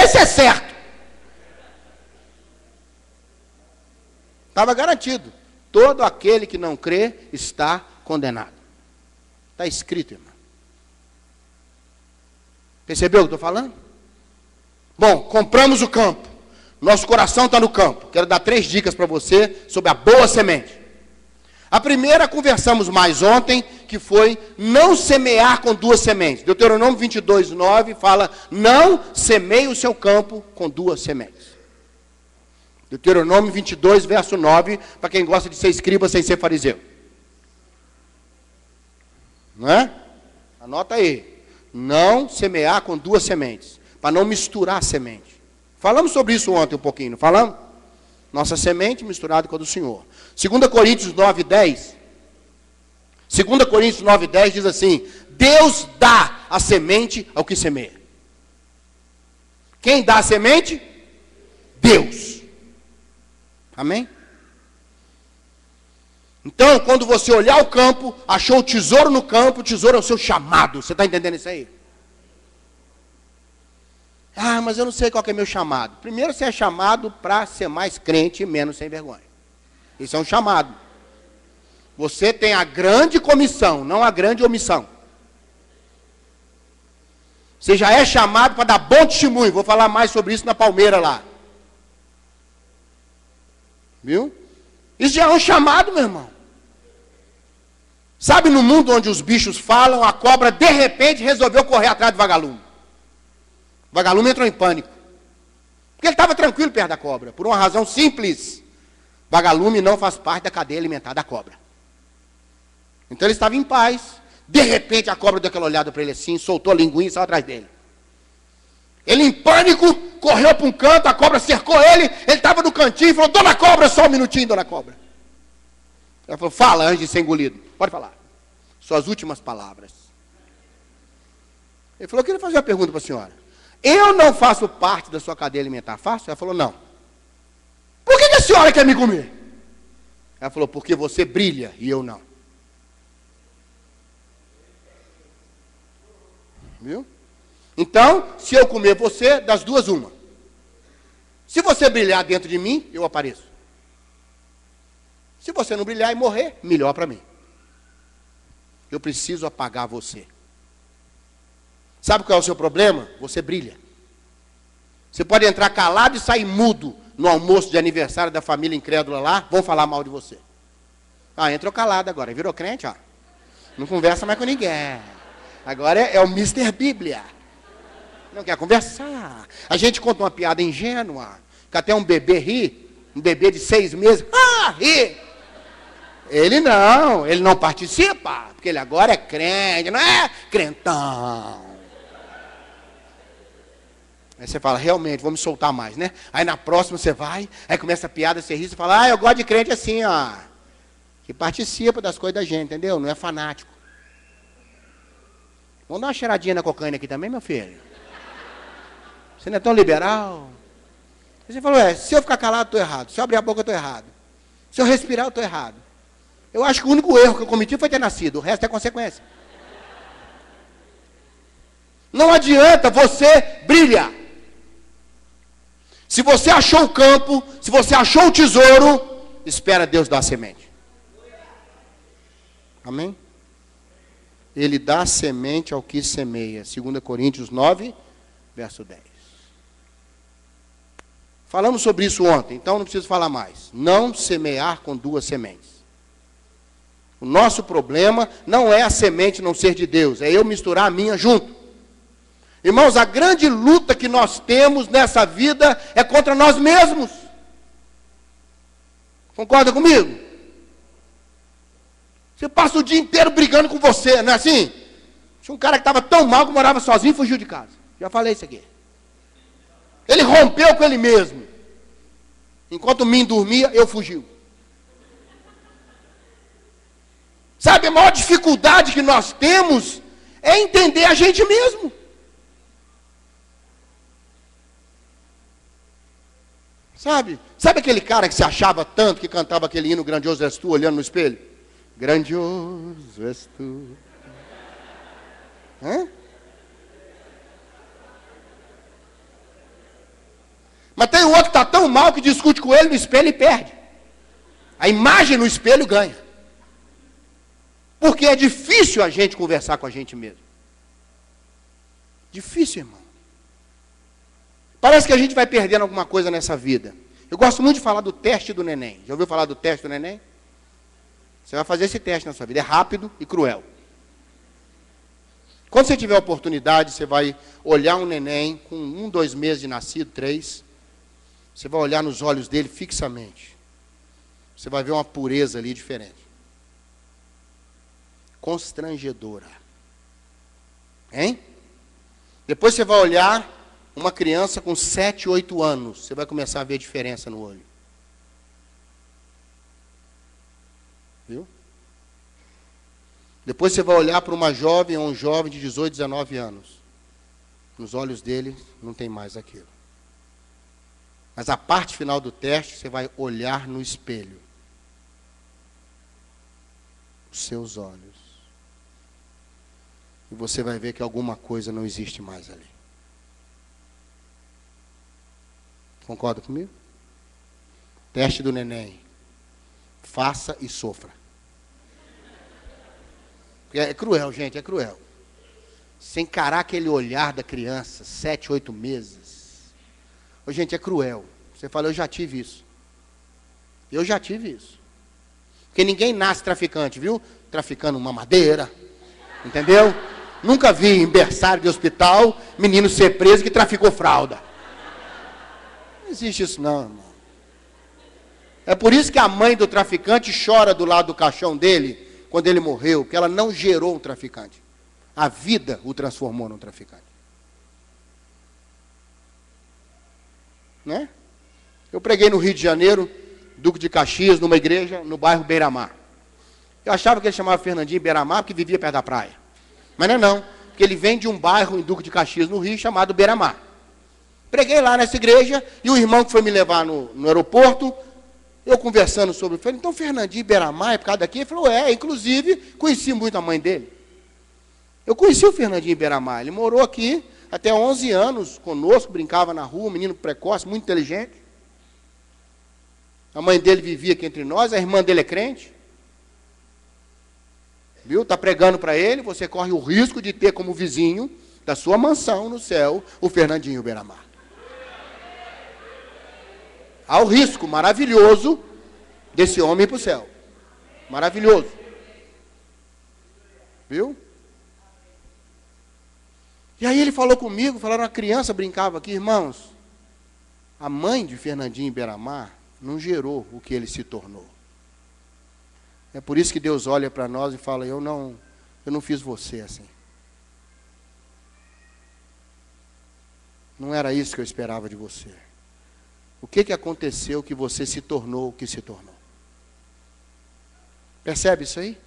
Esse é certo. Estava garantido. Todo aquele que não crê está condenado. Está escrito, irmão. Percebeu o que eu estou falando? Bom, compramos o campo. Nosso coração está no campo. Quero dar 3 dicas para você sobre a boa semente. A primeira, conversamos mais ontem, que foi não semear com 2 sementes. Deuteronômio 22, 9 fala, não semeie o seu campo com 2 sementes. Deuteronômio 22, verso 9, para quem gosta de ser escriba sem ser fariseu. Não é? Anota aí. Não semear com 2 sementes, para não misturar a semente. Falamos sobre isso ontem um pouquinho, não falamos? Nossa semente misturada com a do Senhor. 2 Coríntios 9, 10. 2 Coríntios 9, 10 diz assim, Deus dá a semente ao que semeia. Quem dá a semente? Deus. Amém? Então, quando você olhar o campo, achou o tesouro no campo, o tesouro é o seu chamado. Você está entendendo isso aí? Ah, mas eu não sei qual que é meu chamado. Primeiro, você é chamado para ser mais crente e menos sem vergonha. Isso é um chamado. Você tem a grande comissão, não a grande omissão. Você já é chamado para dar bom testemunho. Vou falar mais sobre isso na Palmeira lá. Viu? Isso já é um chamado, meu irmão. Sabe, no mundo onde os bichos falam, a cobra de repente resolveu correr atrás do vagalume. O vagalume entrou em pânico. Porque ele estava tranquilo perto da cobra. Por uma razão simples. Vagalume não faz parte da cadeia alimentar da cobra. Então ele estava em paz. De repente a cobra deu aquela olhada para ele assim, soltou a linguinha e saiu atrás dele. Ele em pânico, correu para um canto, a cobra cercou ele estava no cantinho e falou, dona cobra, só um minutinho, dona cobra. Ela falou, fala antes de ser engolido. Pode falar. Suas últimas palavras. Ele falou, eu queria fazer uma pergunta para a senhora. Eu não faço parte da sua cadeia alimentar, faço? Ela falou, não. Por que a senhora quer me comer? Ela falou, porque você brilha e eu não. Viu? Então, se eu comer você, das duas uma. Se você brilhar dentro de mim, eu apareço. Se você não brilhar e morrer, melhor para mim. Eu preciso apagar você. Sabe qual é o seu problema? Você brilha. Você pode entrar calado e sair mudo no almoço de aniversário da família incrédula lá, vão falar mal de você. Ah, entrou calado agora, virou crente, ó. Não conversa mais com ninguém. Agora é o Mr. Bíblia. Não quer conversar. A gente conta uma piada ingênua, que até um bebê ri, um bebê de 6 meses, ri. Ele não participa, porque ele agora é crente, não é crentão. Aí você fala, realmente, vou me soltar mais, né? Aí na próxima você vai, aí começa a piada, você ri, você fala, eu gosto de crente assim, ó. Que participa das coisas da gente, entendeu? Não é fanático. Vamos dar uma cheiradinha na cocaína aqui também, meu filho? Você não é tão liberal? Aí você falou, se eu ficar calado, eu estou errado. Se eu abrir a boca, eu estou errado. Se eu respirar, eu estou errado. Eu acho que o único erro que eu cometi foi ter nascido, o resto é consequência. Não adianta, você brilha. Se você achou o campo, se você achou o tesouro, espera Deus dar a semente. Amém? Ele dá semente ao que semeia. 2 Coríntios 9, verso 10. Falamos sobre isso ontem, então não preciso falar mais. Não semear com 2 sementes. O nosso problema não é a semente não ser de Deus, é eu misturar a minha junto. Irmãos, a grande luta que nós temos nessa vida é contra nós mesmos. Concorda comigo? Você passa o dia inteiro brigando com você, não é assim? Tinha um cara que estava tão mal que morava sozinho e fugiu de casa. Já falei isso aqui. Ele rompeu com ele mesmo. Enquanto o mim dormia, eu fugiu. Sabe, a maior dificuldade que nós temos é entender a gente mesmo. Sabe aquele cara que se achava tanto, que cantava aquele hino Grandioso és tu, olhando no espelho? Grandioso és tu. Hã? Mas tem um outro que está tão mal que discute com ele no espelho e perde. A imagem no espelho ganha. Porque é difícil a gente conversar com a gente mesmo. Difícil, irmão. Parece que a gente vai perdendo alguma coisa nessa vida. Eu gosto muito de falar do teste do neném. Já ouviu falar do teste do neném? Você vai fazer esse teste na sua vida. É rápido e cruel. Quando você tiver a oportunidade, você vai olhar um neném com 1, 2 meses de nascido, 3. Você vai olhar nos olhos dele fixamente. Você vai ver uma pureza ali diferente. Constrangedora. Hein? Depois você vai olhar uma criança com 7, 8 anos. Você vai começar a ver a diferença no olho. Viu? Depois você vai olhar para uma jovem ou um jovem de 18, 19 anos. Nos olhos dele não tem mais aquilo. Mas a parte final do teste, você vai olhar no espelho. Os seus olhos. E você vai ver que alguma coisa não existe mais ali. Concorda comigo? Teste do neném. Faça e sofra. É cruel, gente, é cruel. Você encarar aquele olhar da criança, 7, 8 meses. Ô, gente, é cruel. Você fala, eu já tive isso. Eu já tive isso. Porque ninguém nasce traficante, viu? Traficando uma madeira. Entendeu? Nunca vi em berçário de hospital menino ser preso que traficou fralda. Não existe isso não, irmão. É por isso que a mãe do traficante chora do lado do caixão dele quando ele morreu, porque ela não gerou um traficante. A vida o transformou num traficante. Né? Eu preguei no Rio de Janeiro, Duque de Caxias, numa igreja no bairro Beira-Mar. Eu achava que ele chamava Fernandinho Beira-Mar porque vivia perto da praia. Mas não é não, porque ele vem de um bairro em Duque de Caxias, no Rio, chamado Beira-Mar. Preguei lá nessa igreja, e o irmão que foi me levar no aeroporto, eu conversando sobre, falei, então Fernandinho Beira-Mar é por causa daqui? Ele falou, inclusive, conheci muito a mãe dele. Eu conheci o Fernandinho Beira-Mar, ele morou aqui até 11 anos conosco, brincava na rua, um menino precoce, muito inteligente. A mãe dele vivia aqui entre nós, a irmã dele é crente. Viu? Está pregando para ele, você corre o risco de ter como vizinho da sua mansão no céu o Fernandinho Beiramar. Há o risco maravilhoso desse homem ir para o céu. Maravilhoso. Viu? E aí ele falou comigo, falaram, uma criança brincava aqui, irmãos, a mãe de Fernandinho Beiramar não gerou o que ele se tornou. É por isso que Deus olha para nós e fala, eu não fiz você assim. Não era isso que eu esperava de você. O que aconteceu que você se tornou o que se tornou? Percebe isso aí?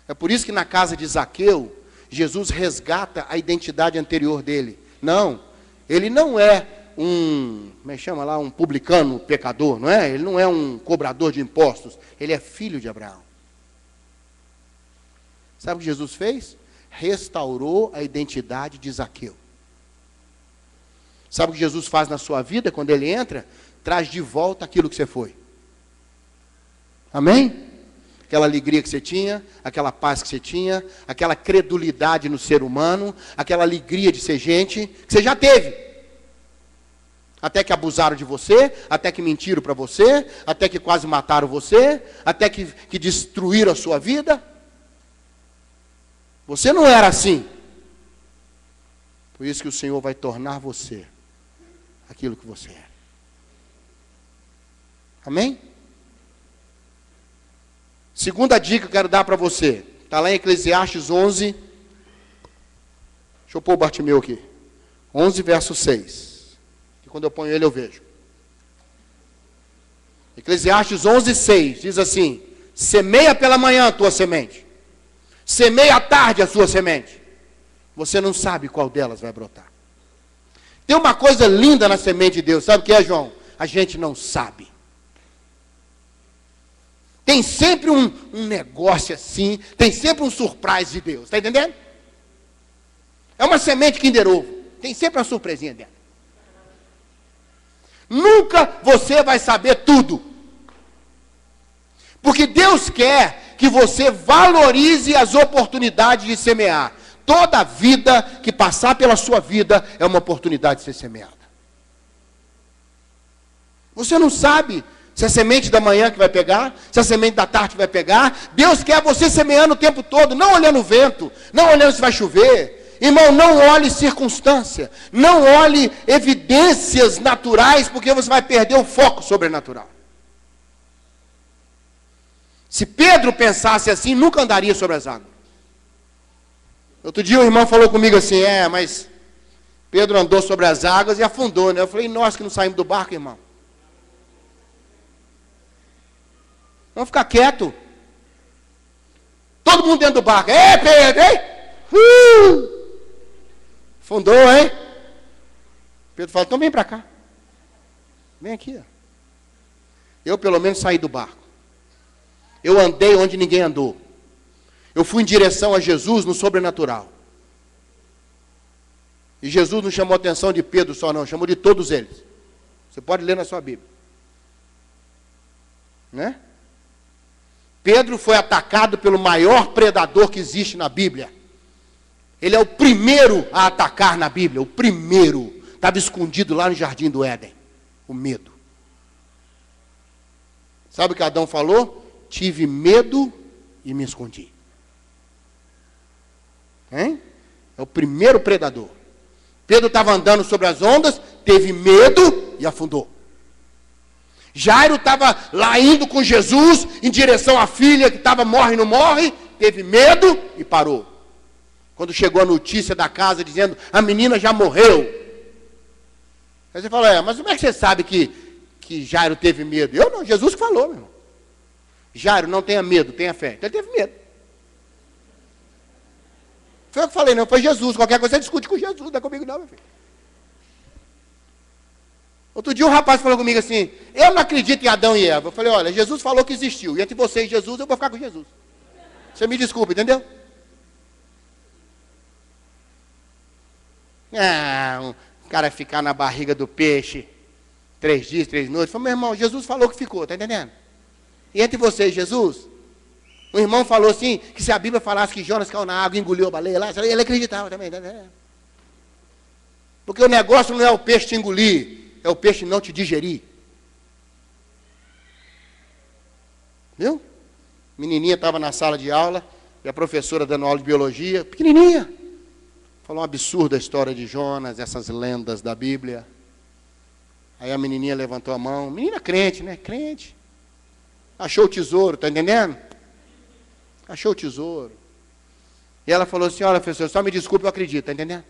É por isso que na casa de Zaqueu, Jesus resgata a identidade anterior dele. Não, ele não é como é que chama lá, um publicano pecador, não é? Ele não é um cobrador de impostos, ele é filho de Abraão. Sabe o que Jesus fez? Restaurou a identidade de Zaqueu. Sabe o que Jesus faz na sua vida quando ele entra? Traz de volta aquilo que você foi. Amém? Aquela alegria que você tinha, aquela paz que você tinha, aquela credulidade no ser humano, aquela alegria de ser gente, que você já teve. Até que abusaram de você, até que mentiram para você, até que quase mataram você, até que destruíram a sua vida. Você não era assim. Por isso que o Senhor vai tornar você aquilo que você é. Amém? Segunda dica que eu quero dar para você. Está lá em Eclesiastes 11. Deixa eu pôr o Bartimeu aqui. 11, verso 6. Que quando eu ponho ele eu vejo. Eclesiastes 11, 6. Diz assim. Semeia pela manhã a tua semente. Semeia à tarde a sua semente. Você não sabe qual delas vai brotar. Tem uma coisa linda na semente de Deus. Sabe o que é, João? A gente não sabe. Tem sempre um negócio assim, tem sempre um surprise de Deus, está entendendo? É uma semente Kinder Ovo, tem sempre uma surpresinha dentro. Nunca você vai saber tudo. Porque Deus quer que você valorize as oportunidades de semear. Toda vida que passar pela sua vida é uma oportunidade de ser semeada. Você não sabe se é a semente da manhã que vai pegar, se é a semente da tarde que vai pegar. Deus quer você semeando o tempo todo, não olhando o vento, não olhando se vai chover. Irmão, não olhe circunstância, não olhe evidências naturais, porque você vai perder o foco sobrenatural. Se Pedro pensasse assim, nunca andaria sobre as águas. Outro dia o irmão falou comigo assim, mas Pedro andou sobre as águas e afundou, né? Eu falei, nós que não saímos do barco, irmão. Vamos ficar quieto. Todo mundo dentro do barco. Pedro, hein? Fundou, hein? Pedro fala, então vem para cá. Vem aqui, ó. Eu pelo menos saí do barco. Eu andei onde ninguém andou. Eu fui em direção a Jesus no sobrenatural. E Jesus não chamou a atenção de Pedro só não, chamou de todos eles. Você pode ler na sua Bíblia. Né? Pedro foi atacado pelo maior predador que existe na Bíblia. Ele é o primeiro a atacar na Bíblia. O primeiro. Estava escondido lá no Jardim do Éden. O medo. Sabe o que Adão falou? Tive medo e me escondi. Hein? É o primeiro predador. Pedro estava andando sobre as ondas, teve medo e afundou. Jairo estava lá indo com Jesus em direção à filha que estava morre, não morre, teve medo e parou. Quando chegou a notícia da casa dizendo, a menina já morreu. Aí você fala, mas como é que você sabe que Jairo teve medo? Eu não, Jesus que falou, meu irmão. Jairo, não tenha medo, tenha fé. Então ele teve medo. Foi eu que falei, não, foi Jesus. Qualquer coisa você discute com Jesus, não é comigo não, meu filho. Outro dia um rapaz falou comigo assim, eu não acredito em Adão e Eva. Eu falei, olha, Jesus falou que existiu. E entre você e Jesus, eu vou ficar com Jesus. Você me desculpa, entendeu? O cara ficar na barriga do peixe. 3 dias, 3 noites. Falei, meu irmão, Jesus falou que ficou, está entendendo? E entre vocês, Jesus? O irmão falou assim, que se a Bíblia falasse que Jonas caiu na água e engoliu a baleia lá, ele acreditava também, está entendendo? Porque o negócio não é o peixe te engolir, é o peixe não te digerir. Viu? Menininha estava na sala de aula, e a professora dando aula de biologia, pequenininha, falou uma absurda história de Jonas, essas lendas da Bíblia. Aí a menininha levantou a mão, menina crente, né? Crente. Achou o tesouro, está entendendo? Achou o tesouro. E ela falou assim, olha, professor, só me desculpe, eu acredito, está entendendo?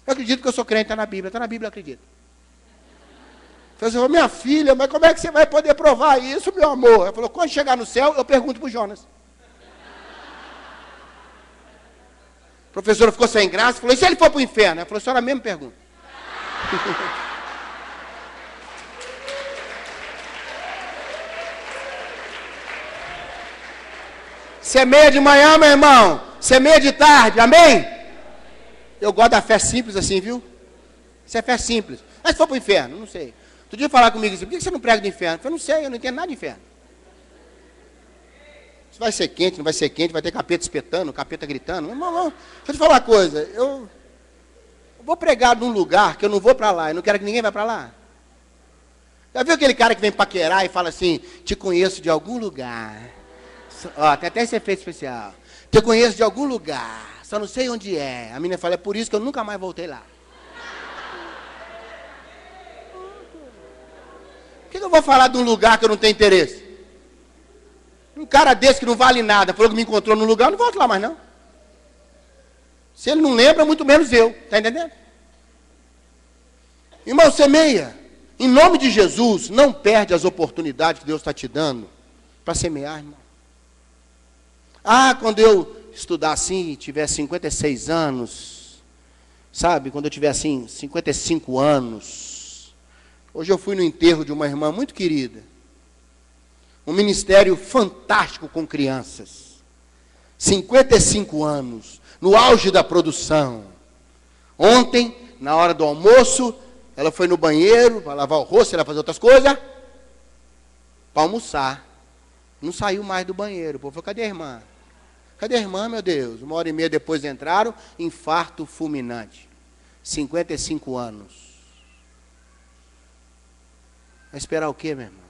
Eu acredito que eu sou crente, está na Bíblia, eu acredito. Eu falei, minha filha, mas como é que você vai poder provar isso, meu amor? Ela falou, quando chegar no céu, eu pergunto para o Jonas. A professora ficou sem graça, falou, e se ele for para o inferno? Ela falou, a senhora mesmo pergunta. Semeia de manhã, meu irmão, semeia de tarde, amém? Eu gosto da fé simples assim, viu? Isso é fé simples. Mas se for para o inferno, não sei. Tu podia falar comigo assim, por que você não prega do inferno? Eu falei, não sei, eu não entendo nada de inferno. Se vai ser quente, não vai ser quente, vai ter capeta espetando, capeta gritando. Meu irmão, deixa eu te falar uma coisa, eu vou pregar num lugar que eu não vou para lá, eu não quero que ninguém vá para lá. Já viu aquele cara que vem paquerar e fala assim, te conheço de algum lugar. Ó, tem até esse efeito especial. Te conheço de algum lugar, só não sei onde é. A menina fala, é por isso que eu nunca mais voltei lá. Por que eu vou falar de um lugar que eu não tenho interesse? Um cara desse que não vale nada, falou que me encontrou num lugar, eu não volto lá mais não. Se ele não lembra, muito menos eu. Está entendendo? Irmão, semeia. Em nome de Jesus, não perde as oportunidades que Deus está te dando para semear, irmão. Ah, quando eu estudar assim, tiver 56 anos, sabe? Quando eu tiver assim, 55 anos. Hoje eu fui no enterro de uma irmã muito querida. Um ministério fantástico com crianças. 55 anos, no auge da produção. Ontem, na hora do almoço, ela foi no banheiro para lavar o rosto, ela fazer outras coisas, para almoçar. Não saiu mais do banheiro. O povo falou, cadê a irmã? Cadê a irmã, meu Deus? 1h30 depois entraram, infarto fulminante. 55 anos. Vai esperar o quê, meu irmão?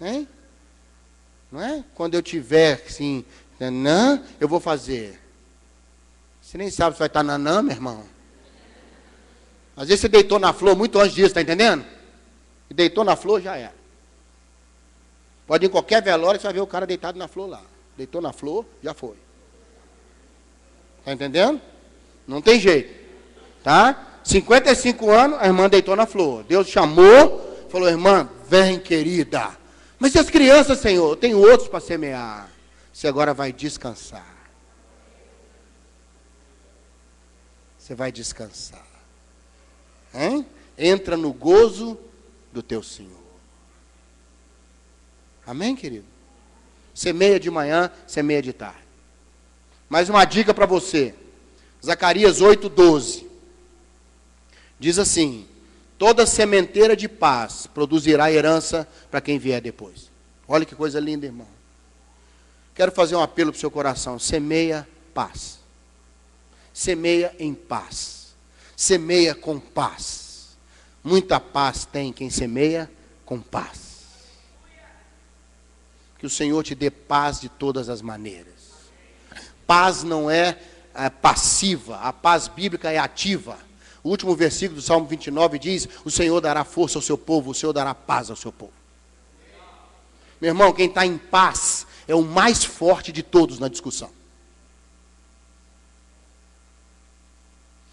Hein? Não é? Quando eu tiver, assim, nanã, eu vou fazer. Você nem sabe se vai estar nanã, meu irmão. Às vezes você deitou na flor muito antes disso, está entendendo? E deitou na flor, já era. Pode ir em qualquer velório, você vai ver o cara deitado na flor lá. Deitou na flor, já foi. Está entendendo? Não tem jeito. Tá? 55 anos, a irmã deitou na flor. Deus chamou, falou, irmã, vem querida. Mas e as crianças, Senhor? Eu tenho outros para semear. Você agora vai descansar. Você vai descansar. Hein? Entra no gozo do teu Senhor. Amém, querido? Semeia de manhã, semeia de tarde. Mais uma dica para você. Zacarias 8:12. Diz assim, toda sementeira de paz produzirá herança para quem vier depois. Olha que coisa linda, irmão. Quero fazer um apelo para o seu coração. Semeia paz. Semeia em paz. Semeia com paz. Muita paz tem quem semeia com paz. Que o Senhor te dê paz de todas as maneiras. Paz não é passiva, a paz bíblica é ativa. O último versículo do Salmo 29 diz, o Senhor dará força ao seu povo, o Senhor dará paz ao seu povo. Meu irmão, quem está em paz é o mais forte de todos na discussão.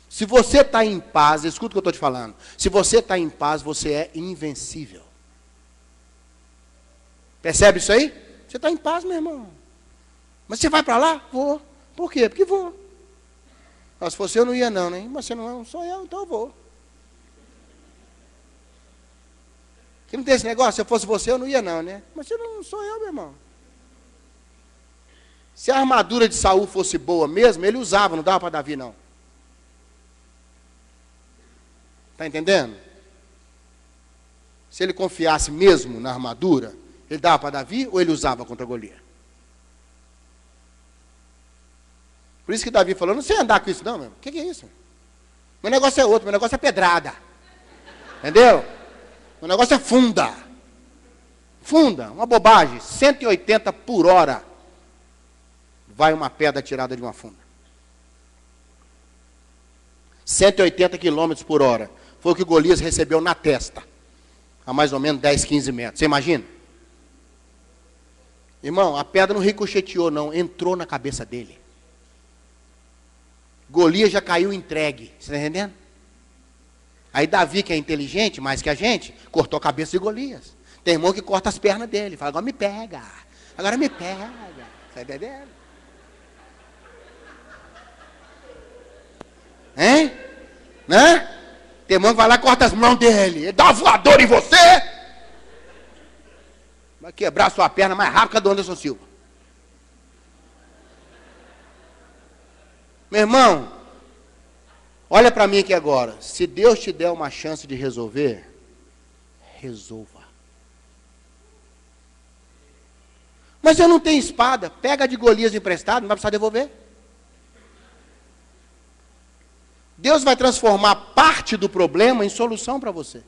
Se você está em paz, escuta o que eu estou te falando. Se você está em paz, você é invencível. Percebe isso aí? Você está em paz, meu irmão. Mas você vai para lá? Vou. Por quê? Porque vou. Se fosse eu, não ia não, né? Mas você não sou eu, então eu vou. Que não tem esse negócio? Se eu fosse você, eu não ia não, né? Mas você não sou eu, meu irmão. Se a armadura de Saul fosse boa mesmo, ele usava, não dava para Davi, não. Está entendendo? Se ele confiasse mesmo na armadura, ele dava para Davi ou ele usava contra Golias? Por isso que Davi falou, não sei andar com isso não, meu. O que é isso? Meu negócio é outro, meu negócio é pedrada. Entendeu? Meu negócio é funda. Funda, uma bobagem. 180 por hora. Vai uma pedra tirada de uma funda. 180 quilômetros por hora. Foi o que Golias recebeu na testa. A mais ou menos 10, 15 metros. Você imagina? Irmão, a pedra não ricocheteou não. Entrou na cabeça dele. Golias já caiu entregue. Você está entendendo? Aí Davi, que é inteligente, mais que a gente, cortou a cabeça de Golias. Tem irmão que corta as pernas dele. Fala, agora me pega. Agora me pega. Está entendendo? Hein? Né? Tem irmão que vai lá e corta as mãos dele. Ele dá uma voadora em você. Vai quebrar sua perna mais rápido que a do Anderson Silva. Meu irmão, olha para mim aqui agora. Se Deus te der uma chance de resolver, resolva. Mas eu não tenho espada. Pega a de Golias emprestado, não vai precisar devolver. Deus vai transformar parte do problema em solução para você.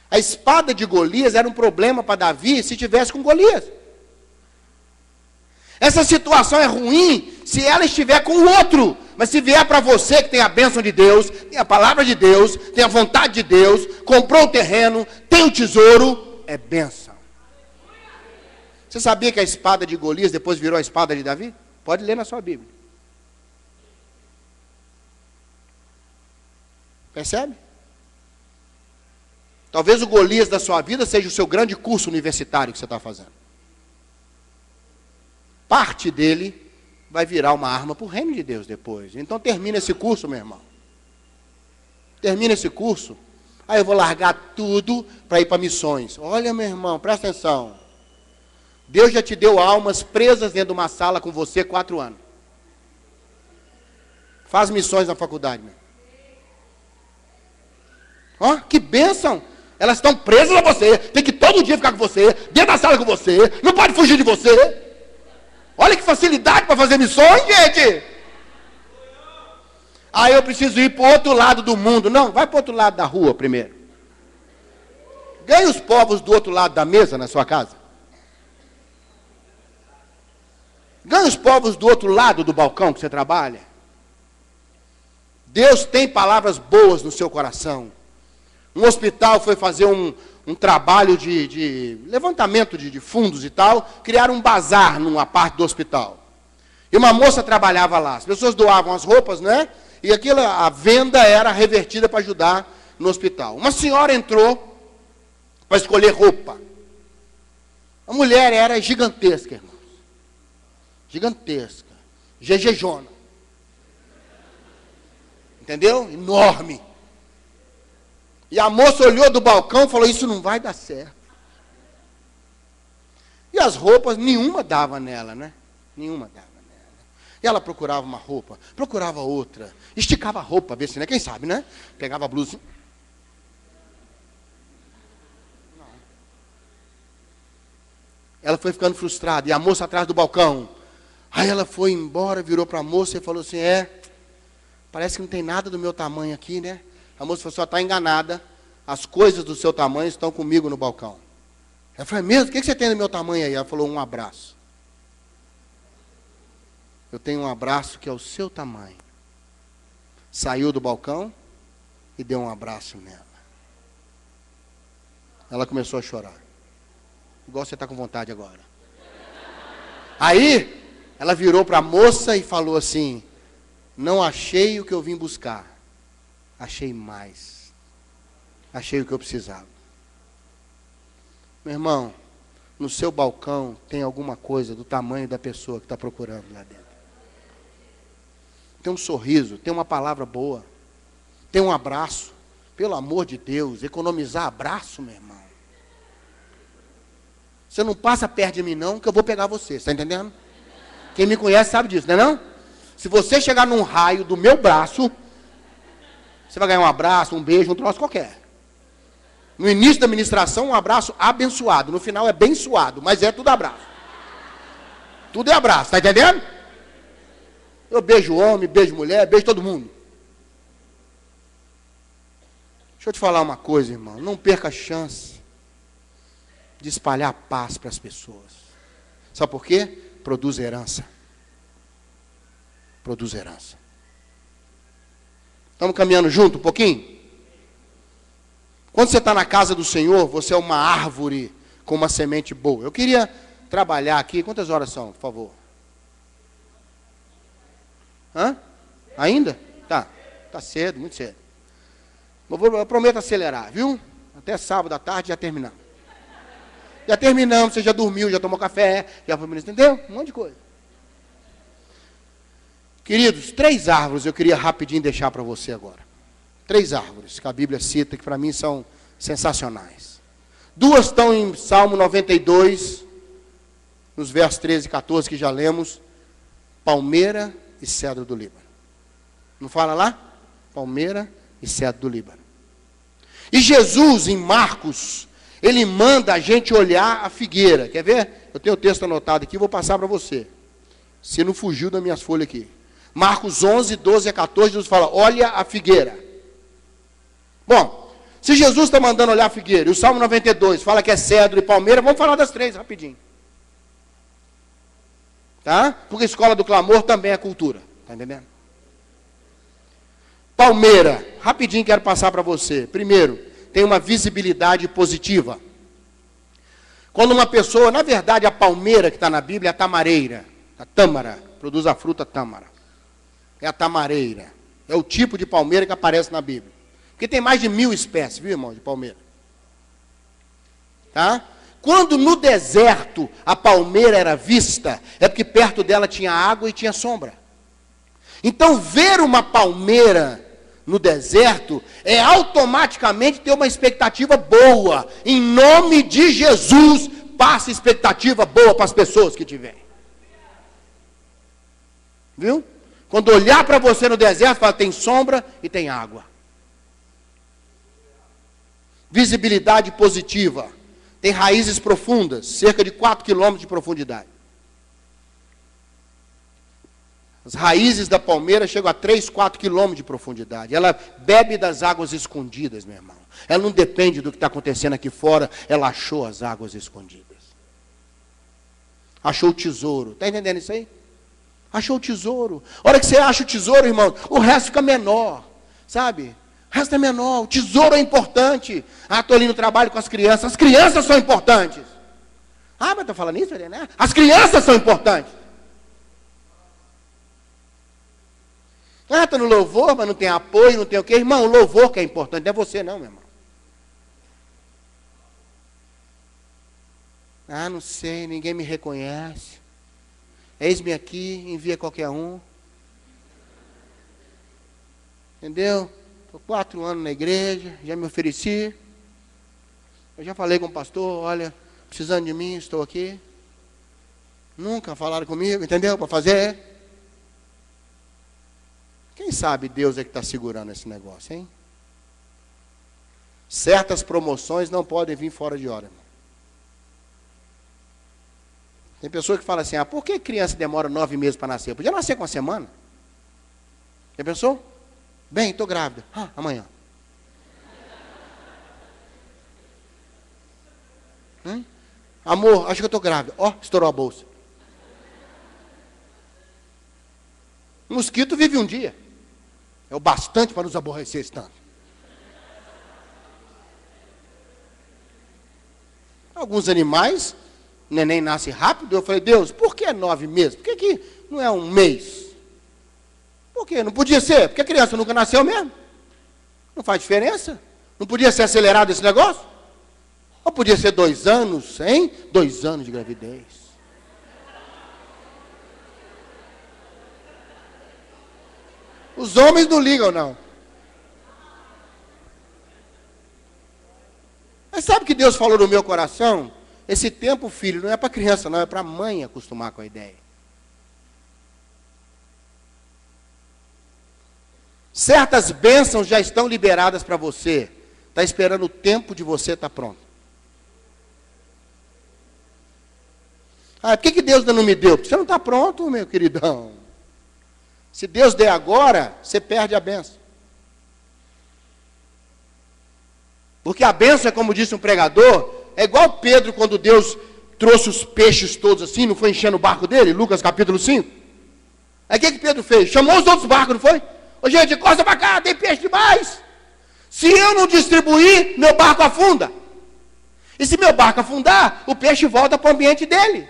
A espada de Golias era um problema para Davi se tivesse com Golias. Essa situação é ruim se ela estiver com o outro. Mas se vier para você que tem a bênção de Deus, tem a palavra de Deus, tem a vontade de Deus, comprou o terreno, tem o tesouro, é bênção. Você sabia que a espada de Golias depois virou a espada de Davi? Pode ler na sua Bíblia. Percebe? Talvez o Golias da sua vida seja o seu grande curso universitário que você está fazendo. Parte dele vai virar uma arma para o reino de Deus depois. Então termina esse curso, meu irmão. Termina esse curso. Aí eu vou largar tudo para ir para missões. Olha, meu irmão, presta atenção. Deus já te deu almas presas dentro de uma sala com você 4 anos. Faz missões na faculdade, meu. Ó, que bênção! Elas estão presas a você, tem que todo dia ficar com você, dentro da sala com você, não pode fugir de você. Olha que facilidade para fazer missões, gente! Aí eu preciso ir para o outro lado do mundo. Não, vai para o outro lado da rua primeiro. Ganhe os povos do outro lado da mesa na sua casa. Ganhe os povos do outro lado do balcão que você trabalha. Deus tem palavras boas no seu coração. Um hospital foi fazer um trabalho de levantamento de fundos e tal, criaram um bazar numa parte do hospital. E uma moça trabalhava lá. As pessoas doavam as roupas, né? E a venda era revertida para ajudar no hospital. Uma senhora entrou para escolher roupa. A mulher era gigantesca, irmãos. Gigantesca. Gegejona. Entendeu? Enorme. E a moça olhou do balcão e falou, isso não vai dar certo. E as roupas, nenhuma dava nela, né? Nenhuma dava nela. E ela procurava uma roupa, procurava outra. Esticava a roupa, ver se, né? Quem sabe, né? Pegava a blusa. Não. Ela foi ficando frustrada. E a moça atrás do balcão. Aí ela foi embora, virou para a moça e falou assim, parece que não tem nada do meu tamanho aqui, né? A moça falou, só está enganada, as coisas do seu tamanho estão comigo no balcão. Ela falou, mesmo? O que você tem do meu tamanho aí? Ela falou, um abraço. Eu tenho um abraço que é o seu tamanho. Saiu do balcão e deu um abraço nela. Ela começou a chorar. Igual você está com vontade agora. Aí, ela virou para a moça e falou assim, não achei o que eu vim buscar. Achei mais. Achei o que eu precisava. Meu irmão, no seu balcão tem alguma coisa do tamanho da pessoa que está procurando lá dentro. Tem um sorriso, tem uma palavra boa, tem um abraço. Pelo amor de Deus, economizar abraço, meu irmão. Você não passa perto de mim não, que eu vou pegar você, está entendendo? Quem me conhece sabe disso, não é não? Se você chegar num raio do meu braço, você vai ganhar um abraço, um beijo, um troço qualquer. No início da ministração, um abraço abençoado. No final é bem suado, mas é tudo abraço. Tudo é abraço, está entendendo? Eu beijo homem, beijo mulher, beijo todo mundo. Deixa eu te falar uma coisa, irmão. Não perca a chance de espalhar paz para as pessoas. Sabe por quê? Produz herança. Produz herança. Estamos caminhando junto um pouquinho? Quando você está na casa do Senhor, você é uma árvore com uma semente boa. Eu queria trabalhar aqui. Quantas horas são, por favor? Hã? Ainda? Tá. Tá cedo, muito cedo. Eu prometo acelerar, viu? Até sábado à tarde já terminamos. Já terminamos, você já dormiu, já tomou café, já foi ministro, entendeu? Um monte de coisa. Queridos, 3 árvores eu queria rapidinho deixar para você agora. 3 árvores que a Bíblia cita, que para mim são sensacionais. 2 estão em Salmo 92, nos versos 13 e 14 que já lemos. Palmeira e cedro do Líbano. Não fala lá? Palmeira e cedro do Líbano. E Jesus, em Marcos, ele manda a gente olhar a figueira. Quer ver? Eu tenho o texto anotado aqui, vou passar para você. Se não fugiu das minhas folhas aqui. Marcos 11, 12 a 14, Jesus fala, olha a figueira. Bom, se Jesus está mandando olhar a figueira, e o Salmo 92 fala que é cedro e palmeira, vamos falar das 3 rapidinho. Tá? Porque a escola do clamor também é cultura. Está entendendo? Palmeira, rapidinho quero passar para você. Primeiro, tem uma visibilidade positiva. Quando uma pessoa, na verdade a palmeira que está na Bíblia é a tamareira. A tâmara, produz a fruta tâmara. É a tamareira. É o tipo de palmeira que aparece na Bíblia. Porque tem mais de 1000 espécies, viu, irmão, de palmeira. Tá? Quando no deserto a palmeira era vista, é porque perto dela tinha água e tinha sombra. Então, ver uma palmeira no deserto é automaticamente ter uma expectativa boa. Em nome de Jesus, passa expectativa boa para as pessoas que tiverem. Viu? Quando olhar para você no deserto, fala, tem sombra e tem água. Visibilidade positiva. Tem raízes profundas, cerca de 4 quilômetros de profundidade. As raízes da palmeira chegam a 3, 4 quilômetros de profundidade. Ela bebe das águas escondidas, meu irmão. Ela não depende do que está acontecendo aqui fora, ela achou as águas escondidas. Achou o tesouro. Está entendendo isso aí? Achou o tesouro. A hora que você acha o tesouro, irmão, o resto fica menor. Sabe? O resto é menor. O tesouro é importante. Ah, estou ali no trabalho com as crianças. As crianças são importantes. Ah, mas estou falando isso, né? As crianças são importantes. Ah, estou no louvor, mas não tem apoio, não tem o quê. Irmão, o louvor que é importante, não é você não, meu irmão. Ah, não sei, ninguém me reconhece. Eis-me aqui, envia qualquer um. Entendeu? Estou 4 anos na igreja, já me ofereci. Eu já falei com o pastor, olha, precisando de mim, estou aqui. Nunca falaram comigo, entendeu? Para fazer. Quem sabe Deus é que está segurando esse negócio, hein? Certas promoções não podem vir fora de hora, irmão. Tem pessoa que fala assim, ah, por que criança demora 9 meses para nascer? Podia nascer com uma semana. Já pensou? Bem, estou grávida. Ah, amanhã. Amor, acho que eu estou grávida. Ó, estourou a bolsa. O mosquito vive um dia. É o bastante para nos aborrecer esse tanto. Alguns animais, o neném nasce rápido. Eu falei, Deus, por que 9 meses? Por que não é um mês? Por quê? Não podia ser? Porque a criança nunca nasceu mesmo. Não faz diferença. Não podia ser acelerado esse negócio? Ou podia ser 2 anos, hein? 2 anos de gravidez. Os homens não ligam, não. Mas sabe o que Deus falou no meu coração? Esse tempo, filho, não é para criança, não. É para a mãe acostumar com a ideia. Certas bênçãos já estão liberadas para você. Está esperando o tempo de você estar pronto. Ah, por que Deus ainda não me deu? Porque você não está pronto, meu queridão. Se Deus der agora, você perde a bênção. Porque a bênção é como disse um pregador, é igual Pedro quando Deus trouxe os peixes todos assim, não foi enchendo o barco dele, Lucas capítulo 5. Aí o que Pedro fez? Chamou os outros barcos, não foi? Ô gente, encosta para cá, tem peixe demais. Se eu não distribuir, meu barco afunda. E se meu barco afundar, o peixe volta para o ambiente dele.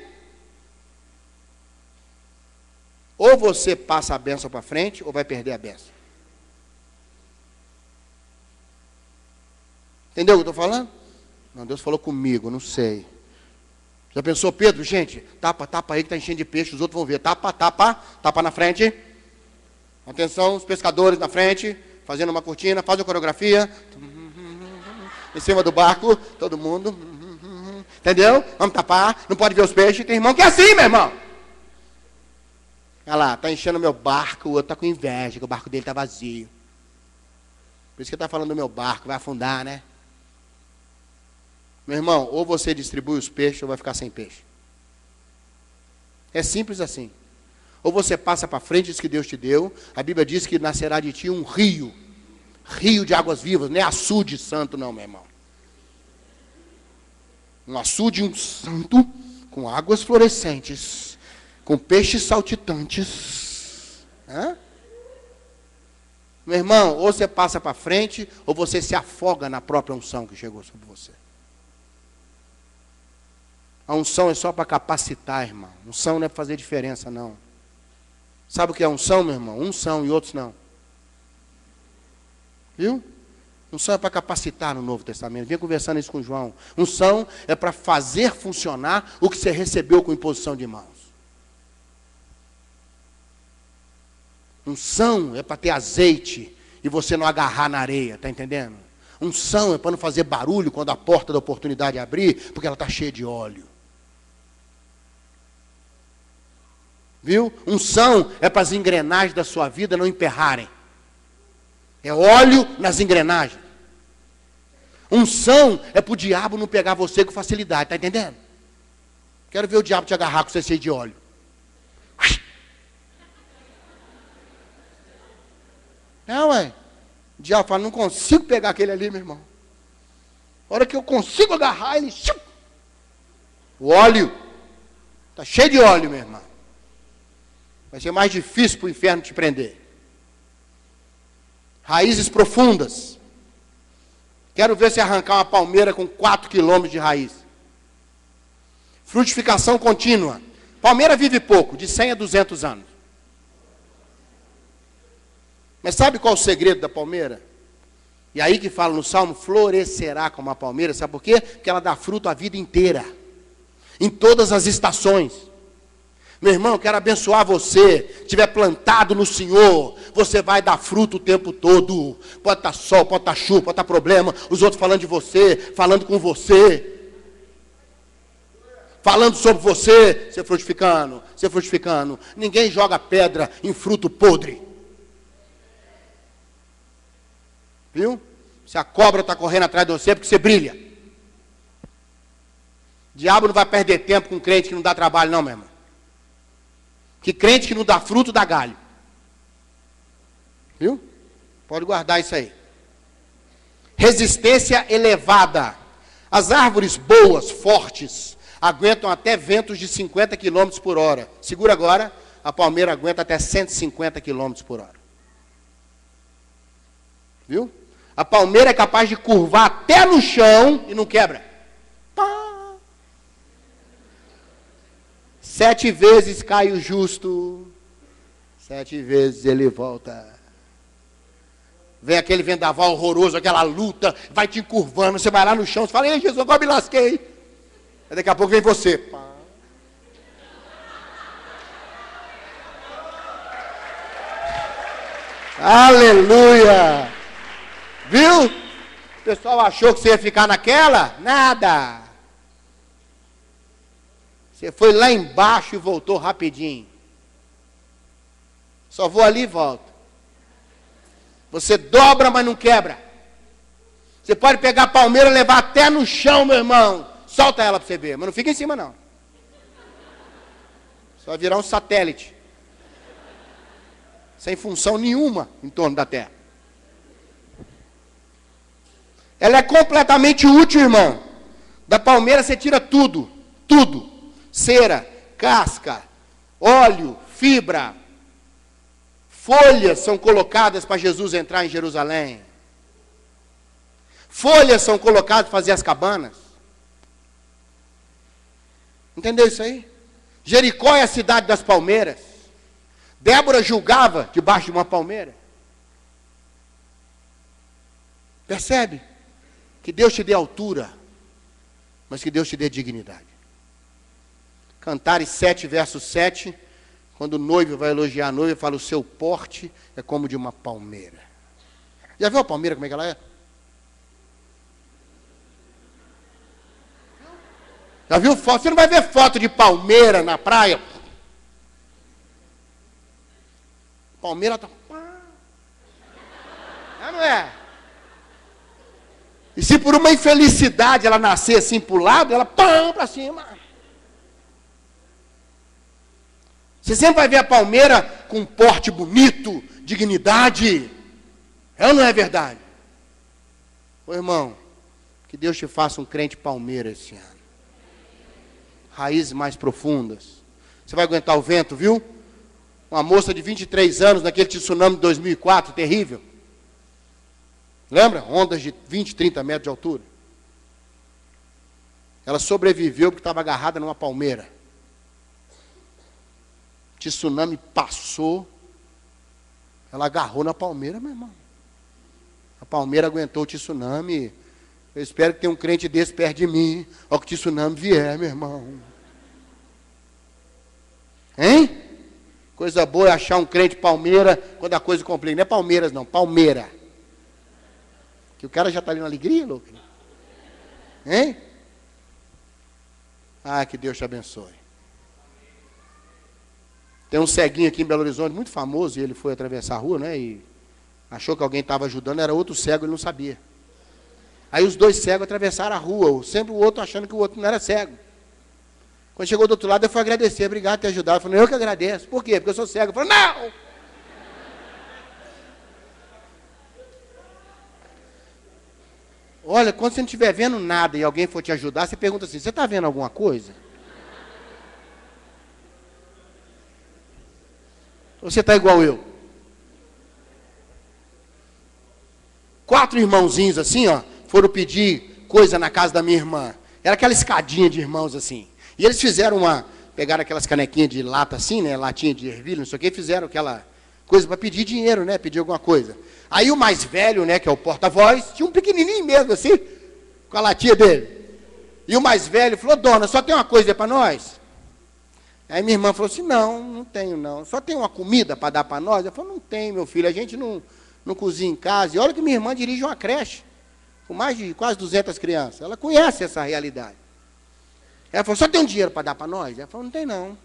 Ou você passa a bênção para frente, ou vai perder a bênção. Entendeu o que eu estou falando? Não, Deus falou comigo, não sei. Já pensou, Pedro? Gente, tapa aí que está enchendo de peixe, os outros vão ver. Tapa na frente. Atenção, os pescadores na frente, fazendo uma cortina, faz a coreografia. Em cima do barco, todo mundo. Entendeu? Vamos tapar, não pode ver os peixes. Tem irmão que é assim, meu irmão. Olha lá, está enchendo meu barco, o outro está com inveja, que o barco dele está vazio. Por isso que ele está falando do meu barco, vai afundar, né? Meu irmão, ou você distribui os peixes ou vai ficar sem peixe. É simples assim. Ou você passa para frente isso que Deus te deu. A Bíblia diz que nascerá de ti um rio. Rio de águas vivas. Não é açude santo não, meu irmão. Um açude, um santo, com águas florescentes, com peixes saltitantes. Hã? Meu irmão, ou você passa para frente, ou você se afoga na própria unção que chegou sobre você. A unção é só para capacitar, irmão. Unção não é para fazer diferença, não. Sabe o que é unção, meu irmão? Unção e outros não. Viu? Unção é para capacitar no Novo Testamento. Vinha conversando isso com o João. Unção é para fazer funcionar o que você recebeu com imposição de mãos. Unção é para ter azeite e você não agarrar na areia, está entendendo? Unção é para não fazer barulho quando a porta da oportunidade abrir, porque ela está cheia de óleo. Viu? Unção é para as engrenagens da sua vida não emperrarem. É óleo nas engrenagens. Unção é para o diabo não pegar você com facilidade, está entendendo? Quero ver o diabo te agarrar com você cheio de óleo. Não, ué. O diabo fala, não consigo pegar aquele ali, meu irmão. A hora que eu consigo agarrar, ele... O óleo. Está cheio de óleo, meu irmão. Vai ser mais difícil para o inferno te prender. Raízes profundas. Quero ver se arrancar uma palmeira com 4 quilômetros de raiz. Frutificação contínua. Palmeira vive pouco, de 100 a 200 anos. Mas sabe qual é o segredo da palmeira? E aí que fala no Salmo, florescerá como a palmeira. Sabe por quê? Porque ela dá fruto a vida inteira. Em todas as estações. Meu irmão, eu quero abençoar você. Se estiver plantado no Senhor, você vai dar fruto o tempo todo. Pode estar sol, pode estar chuva, pode estar problema. Os outros falando de você, falando com você. Falando sobre você, você frutificando. Ninguém joga pedra em fruto podre. Viu? Se a cobra está correndo atrás de você, é porque você brilha. O diabo não vai perder tempo com crente que não dá trabalho, não, meu irmão. Que crente que não dá fruto, dá galho. Viu? Pode guardar isso aí. Resistência elevada. As árvores boas, fortes, aguentam até ventos de 50 km por hora. Segura agora, a palmeira aguenta até 150 km por hora. Viu? A palmeira é capaz de curvar até no chão e não quebra. Pá! 7 vezes cai o justo, 7 vezes ele volta. Vem aquele vendaval horroroso, aquela luta, vai te encurvando, você vai lá no chão, você fala, ei Jesus, agora me lasquei. Aí daqui a pouco vem você. Pá. Aleluia! Viu? O pessoal achou que você ia ficar naquela? Nada. Você foi lá embaixo e voltou rapidinho. Só vou ali e volto. Você dobra, mas não quebra. Você pode pegar a palmeira e levar até no chão, meu irmão. Solta ela para você ver, mas não fica em cima não. Só vai virar um satélite. Sem função nenhuma em torno da Terra. Ela é completamente útil, irmão. Da palmeira você tira tudo. Tudo. Cera, casca, óleo, fibra. Folhas são colocadas para Jesus entrar em Jerusalém. Folhas são colocadas para fazer as cabanas. Entendeu isso aí? Jericó é a cidade das palmeiras. Débora julgava debaixo de uma palmeira. Percebe? Que Deus te dê altura, mas que Deus te dê dignidade. Cantares 7, verso 7, quando o noivo vai elogiar a noiva, fala: o seu porte é como de uma palmeira. Já viu a palmeira, como é que ela é? Já viu foto? Você não vai ver foto de palmeira na praia. Palmeira está... Não é? E se por uma infelicidade ela nascer assim para o lado, ela pão para cima. Você sempre vai ver a palmeira com um porte bonito, dignidade. É ou não é verdade? Ô irmão, que Deus te faça um crente palmeira esse ano. Raízes mais profundas. Você vai aguentar o vento, viu? Uma moça de 23 anos, naquele tsunami de 2004, terrível. Lembra? Ondas de 20, 30 metros de altura. Ela sobreviveu porque estava agarrada numa palmeira. O tsunami passou. Ela agarrou na palmeira, meu irmão. A palmeira aguentou o tsunami. Eu espero que tenha um crente desse perto de mim. Ó, que o tsunami vier, meu irmão. Hein? Coisa boa é achar um crente palmeira quando a coisa complica. Não é Palmeiras, não. Palmeira. Que o cara já está ali na alegria, louco. Hein? Ah, que Deus te abençoe. Tem um ceguinho aqui em Belo Horizonte, muito famoso, e ele foi atravessar a rua, né? E achou que alguém estava ajudando, era outro cego, ele não sabia. Aí os dois cegos atravessaram a rua, sempre o outro achando que o outro não era cego. Quando chegou do outro lado, eu fui agradecer, obrigado por ter ajudado. Eu falei, eu que agradeço. Por quê? Porque eu sou cego. Eu falei, não! Olha, quando você não estiver vendo nada e alguém for te ajudar, você pergunta assim, você está vendo alguma coisa? Ou você está igual eu? 4 irmãozinhos assim, ó, foram pedir coisa na casa da minha irmã. Era aquela escadinha de irmãos assim. E eles fizeram pegaram aquelas canequinhas de lata assim, né, latinha de ervilha, não sei o que, fizeram aquela coisa para pedir dinheiro, né, pedir alguma coisa. Aí o mais velho, né, que é o porta-voz, tinha um pequenininho mesmo assim, com a latinha dele. E o mais velho falou, dona, só tem uma coisa para nós? Aí minha irmã falou assim, não tenho não. Só tem uma comida para dar para nós? Eu falei, não tem, meu filho, a gente não cozinha em casa. E olha que minha irmã dirige uma creche, com mais de quase 200 crianças. Ela conhece essa realidade. Ela falou, só tem um dinheiro para dar para nós? Ela falou, não tem não.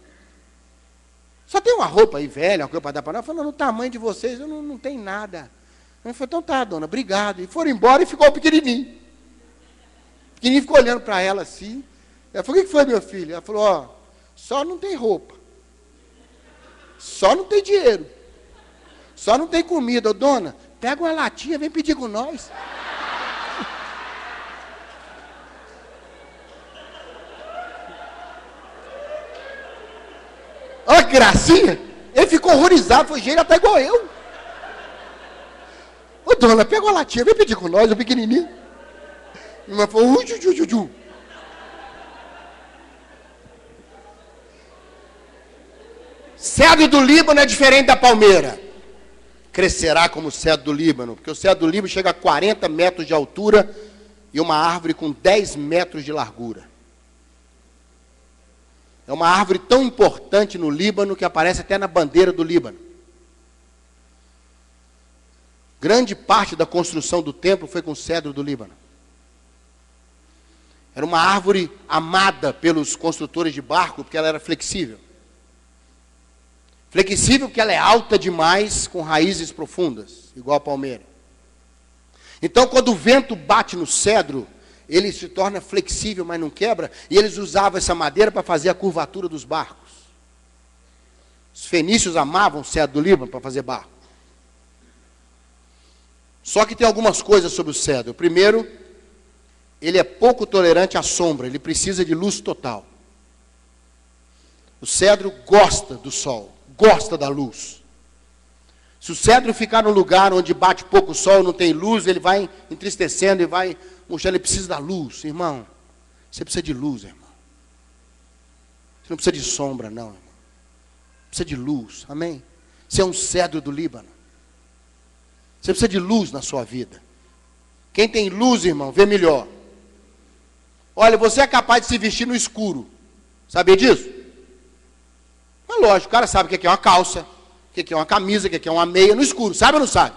Só tem uma roupa aí velha, uma coisa para dar para nós? Eu falei, no tamanho de vocês, eu não tenho nada. Ela falou, então tá, dona, obrigado. E foram embora e ficou o pequenininho. O pequenininho ficou olhando para ela assim. Ela falou, o que foi, meu filho? Ela falou, ó, só não tem roupa. Só não tem dinheiro. Só não tem comida. Ô, dona, pega uma latinha, vem pedir com nós. Olha que gracinha. Ele ficou horrorizado, foi jeito, até igual eu. Ô, dona, pega uma latinha, vem pedir com nós, o pequenininho. Minha irmã falou, Cedro do Líbano é diferente da palmeira. Crescerá como o cedro do Líbano, porque o cedro do Líbano chega a 40 metros de altura e uma árvore com 10 metros de largura. É uma árvore tão importante no Líbano que aparece até na bandeira do Líbano. Grande parte da construção do templo foi com cedro do Líbano. Era uma árvore amada pelos construtores de barco, porque ela era flexível. Flexível porque ela é alta demais, com raízes profundas, igual a palmeira. Então, quando o vento bate no cedro, ele se torna flexível, mas não quebra. E eles usavam essa madeira para fazer a curvatura dos barcos. Os fenícios amavam o cedro do Líbano para fazer barco. Só que tem algumas coisas sobre o cedro. Primeiro, ele é pouco tolerante à sombra, ele precisa de luz total. O cedro gosta do sol, gosta da luz. Se o cedro ficar num lugar onde bate pouco sol, não tem luz, ele vai entristecendo e vai murchando. Ele precisa da luz, irmão. Você precisa de luz, irmão. Você não precisa de sombra, não, irmão. Precisa de luz, amém? Você é um cedro do Líbano. Você precisa de luz na sua vida. Quem tem luz, irmão, vê melhor. Olha, você é capaz de se vestir no escuro. Sabia disso? Mas lógico, o cara sabe o que é uma calça, o que é uma camisa, o que é uma meia no escuro. Sabe ou não sabe?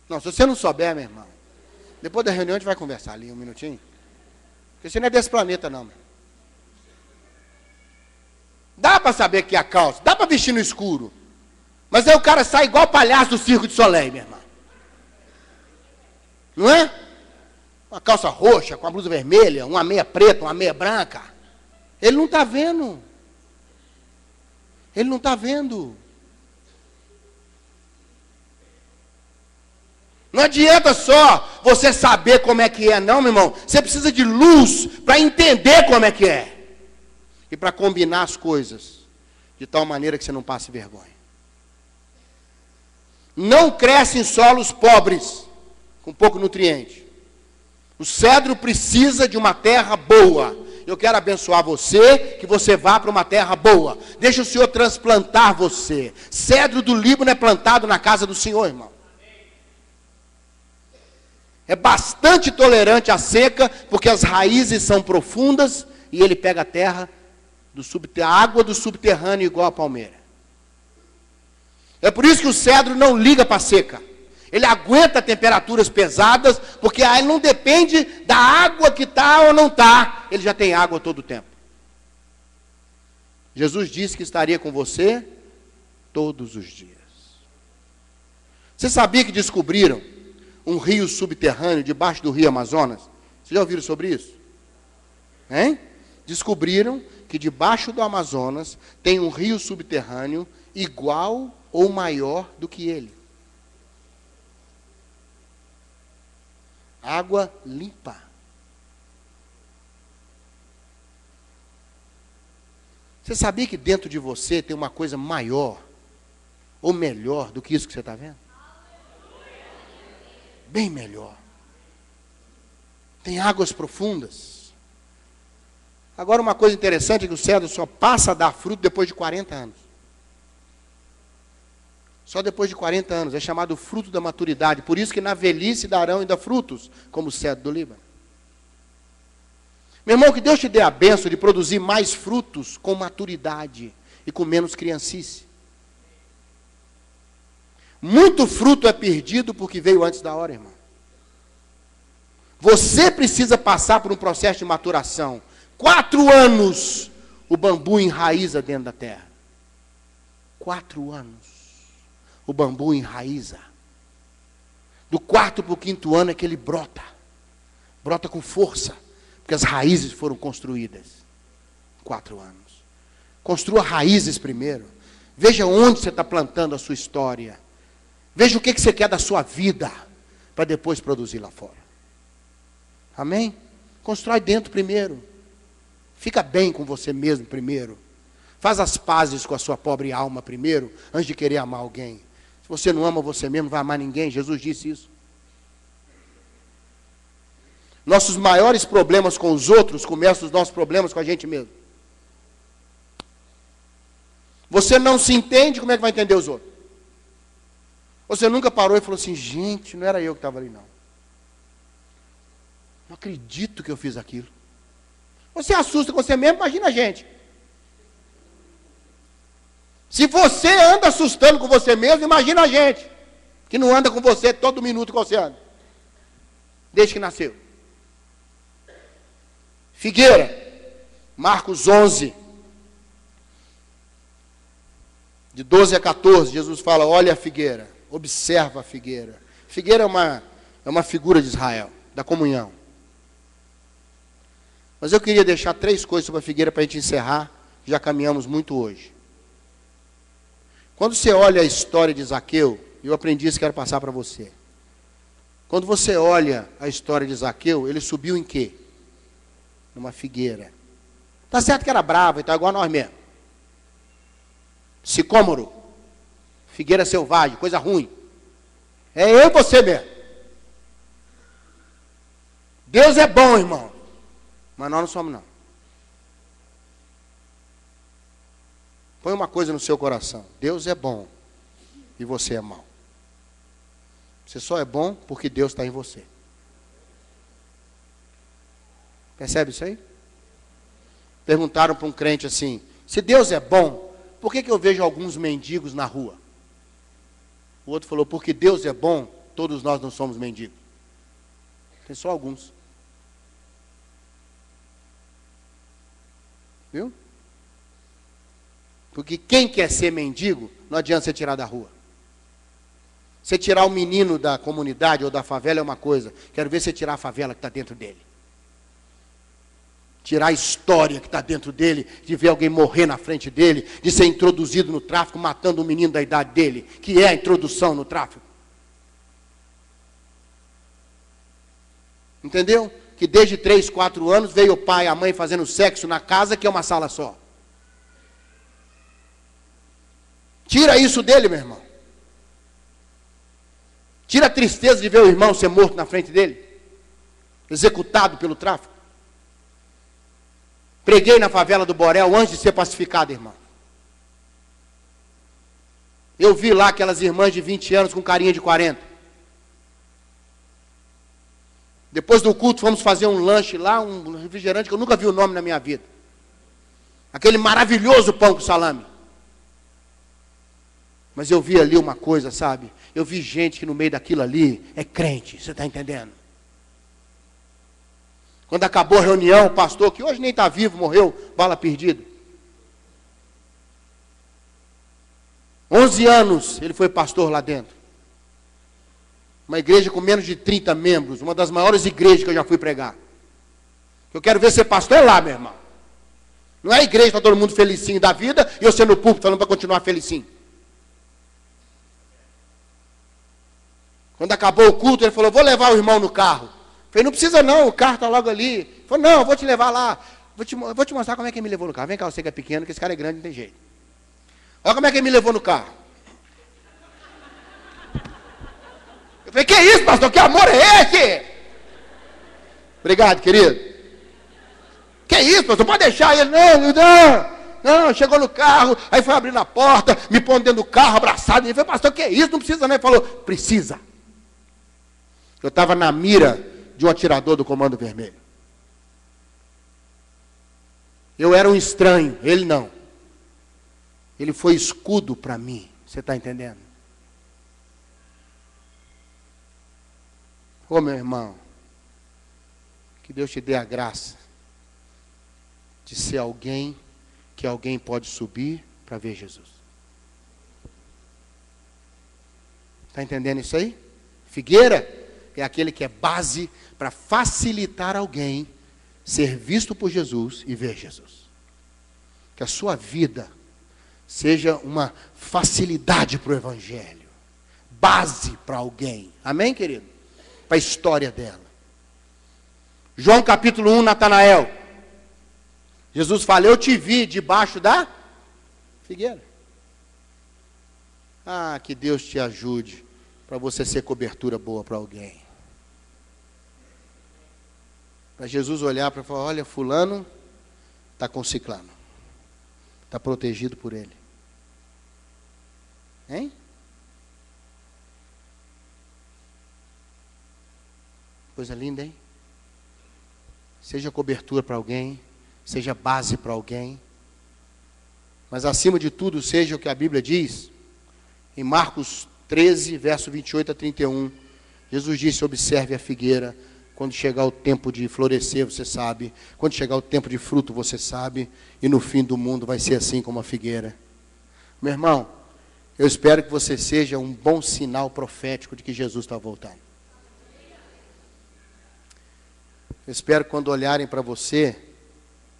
Não, se você não souber, meu irmão, depois da reunião a gente vai conversar ali um minutinho. Porque você não é desse planeta, não, meu. Dá para saber que é a calça, dá para vestir no escuro. Mas aí o cara sai igual palhaço do Circo de Soleil, meu irmão. Não é? Uma calça roxa, com a blusa vermelha, uma meia preta, uma meia branca. Ele não está vendo. Ele não está vendo. Não adianta só você saber como é que é, não, meu irmão. Você precisa de luz para entender como é que é. E para combinar as coisas de tal maneira que você não passe vergonha. Não cresce em solos pobres, com pouco nutriente. O cedro precisa de uma terra boa. Eu quero abençoar você, que você vá para uma terra boa. Deixa o Senhor transplantar você. Cedro do Líbano é plantado na casa do Senhor, irmão. É bastante tolerante à seca, porque as raízes são profundas e ele pega a terra, a água do subterrâneo igual a palmeira. É por isso que o cedro não liga para a seca. Ele aguenta temperaturas pesadas, porque aí não depende da água que está ou não está. Ele já tem água todo o tempo. Jesus disse que estaria com você todos os dias. Você sabia que descobriram um rio subterrâneo debaixo do rio Amazonas? Vocês já ouviram sobre isso? Hein? Descobriram que debaixo do Amazonas tem um rio subterrâneo igual ou maior do que ele. Água limpa. Você sabia que dentro de você tem uma coisa maior ou melhor do que isso que você está vendo? Bem melhor. Tem águas profundas. Agora, uma coisa interessante é que o cedro só passa a dar fruto depois de 40 anos. Só depois de 40 anos. É chamado fruto da maturidade. Por isso que na velhice darão ainda frutos, como o cedro do Líbano. Meu irmão, que Deus te dê a bênção de produzir mais frutos com maturidade e com menos criancice. Muito fruto é perdido porque veio antes da hora, irmão. Você precisa passar por um processo de maturação. 4 anos o bambu enraiza dentro da terra. 4 anos. O bambu enraiza. Do 4º para o 5º ano é que ele brota. Brota com força. Porque as raízes foram construídas. 4 anos. Construa raízes primeiro. Veja onde você está plantando a sua história. Veja o que você quer da sua vida. Para depois produzir lá fora. Amém? Constrói dentro primeiro. Fica bem com você mesmo primeiro. Faz as pazes com a sua pobre alma primeiro, antes de querer amar alguém. Se você não ama você mesmo, não vai amar ninguém. Jesus disse isso. Nossos maiores problemas com os outros começam os nossos problemas com a gente mesmo. Você não se entende, como é que vai entender os outros? Você nunca parou e falou assim, gente, não era eu que estava ali não. Não acredito que eu fiz aquilo. Você assusta com você mesmo, imagina a gente. Se você anda assustando com você mesmo, imagina a gente. Que não anda com você todo minuto que você anda. Desde que nasceu. Figueira. Marcos 11. De 12 a 14, Jesus fala, olha a figueira. Observa a figueira. Figueira é uma figura de Israel, da comunhão. Mas eu queria deixar 3 coisas sobre a figueira para a gente encerrar. Já caminhamos muito hoje. Quando você olha a história de Zaqueu, eu aprendi isso que quero passar para você. Quando você olha a história de Zaqueu, ele subiu em quê? Numa figueira. Tá certo que era bravo, então igual a nós mesmo. Sicômoro, figueira selvagem, coisa ruim. É eu e você mesmo. Deus é bom, irmão. Mas nós não somos, não. Põe uma coisa no seu coração. Deus é bom e você é mau. Você só é bom porque Deus está em você. Percebe isso aí? Perguntaram para um crente assim, se Deus é bom, por que eu vejo alguns mendigos na rua? O outro falou, porque Deus é bom, todos nós não somos mendigos. Tem só alguns. Viu? Porque quem quer ser mendigo, não adianta você tirar da rua. Você tirar o menino da comunidade ou da favela é uma coisa. Quero ver você tirar a favela que está dentro dele. Tirar a história que está dentro dele, de ver alguém morrer na frente dele, de ser introduzido no tráfico, matando um menino da idade dele, que é a introdução no tráfico. Entendeu? Que desde 3, 4 anos veio o pai e a mãe fazendo sexo na casa, que é uma sala só. Tira isso dele, meu irmão. Tira a tristeza de ver o irmão ser morto na frente dele, executado pelo tráfico. Preguei na favela do Borel antes de ser pacificado, irmão. Eu vi lá aquelas irmãs de 20 anos com carinha de 40. Depois do culto fomos fazer um lanche lá, um refrigerante que eu nunca vi o nome na minha vida. Aquele maravilhoso pão com salame. Mas eu vi ali uma coisa, sabe? Eu vi gente que no meio daquilo ali é crente, você está entendendo? Quando acabou a reunião, o pastor, que hoje nem está vivo, morreu, bala perdida. 11 anos ele foi pastor lá dentro. Uma igreja com menos de 30 membros, uma das maiores igrejas que eu já fui pregar. Eu quero ver ser pastor lá, meu irmão. Não é a igreja para todo mundo felicinho da vida e eu sendo no púlpito falando para continuar felicinho. Quando acabou o culto, ele falou, vou levar o irmão no carro. Eu falei, não precisa não, o carro está logo ali. Ele falou, não, eu vou te levar lá. Vou te mostrar como é que ele me levou no carro. Vem cá, você que é pequeno, que esse cara é grande, não tem jeito. Olha como é que ele me levou no carro. Eu falei, que isso, pastor? Que amor é esse? Obrigado, querido. Que isso, pastor? Pode deixar ele. Não, chegou no carro, aí foi abrindo a porta, me pondo dentro do carro, abraçado. Ele falou, pastor, que isso? Não precisa não. Ele falou, precisa. Eu estava na mira de um atirador do Comando Vermelho. Eu era um estranho, ele não. Ele foi escudo para mim. Você está entendendo? Ô meu irmão, que Deus te dê a graça de ser alguém que alguém pode subir para ver Jesus. Está entendendo isso aí? Figueira é aquele que é base para facilitar alguém ser visto por Jesus e ver Jesus. Que a sua vida seja uma facilidade para o Evangelho. Base para alguém. Amém, querido? Para a história dela. João capítulo 1, Natanael. Jesus fala, eu te vi debaixo da figueira. Ah, que Deus te ajude para você ser cobertura boa para alguém. Para Jesus olhar para falar, olha, fulano está com ciclano. Está protegido por ele. Hein? Coisa linda, hein? Seja cobertura para alguém, seja base para alguém. Mas acima de tudo, seja o que a Bíblia diz. Em Marcos 13, verso 28 a 31. Jesus disse, observe a figueira. Quando chegar o tempo de florescer, você sabe. Quando chegar o tempo de fruto, você sabe. E no fim do mundo vai ser assim como a figueira. Meu irmão, Eu espero que você seja um bom sinal profético de que Jesus está voltando. Eu espero que quando olharem para você,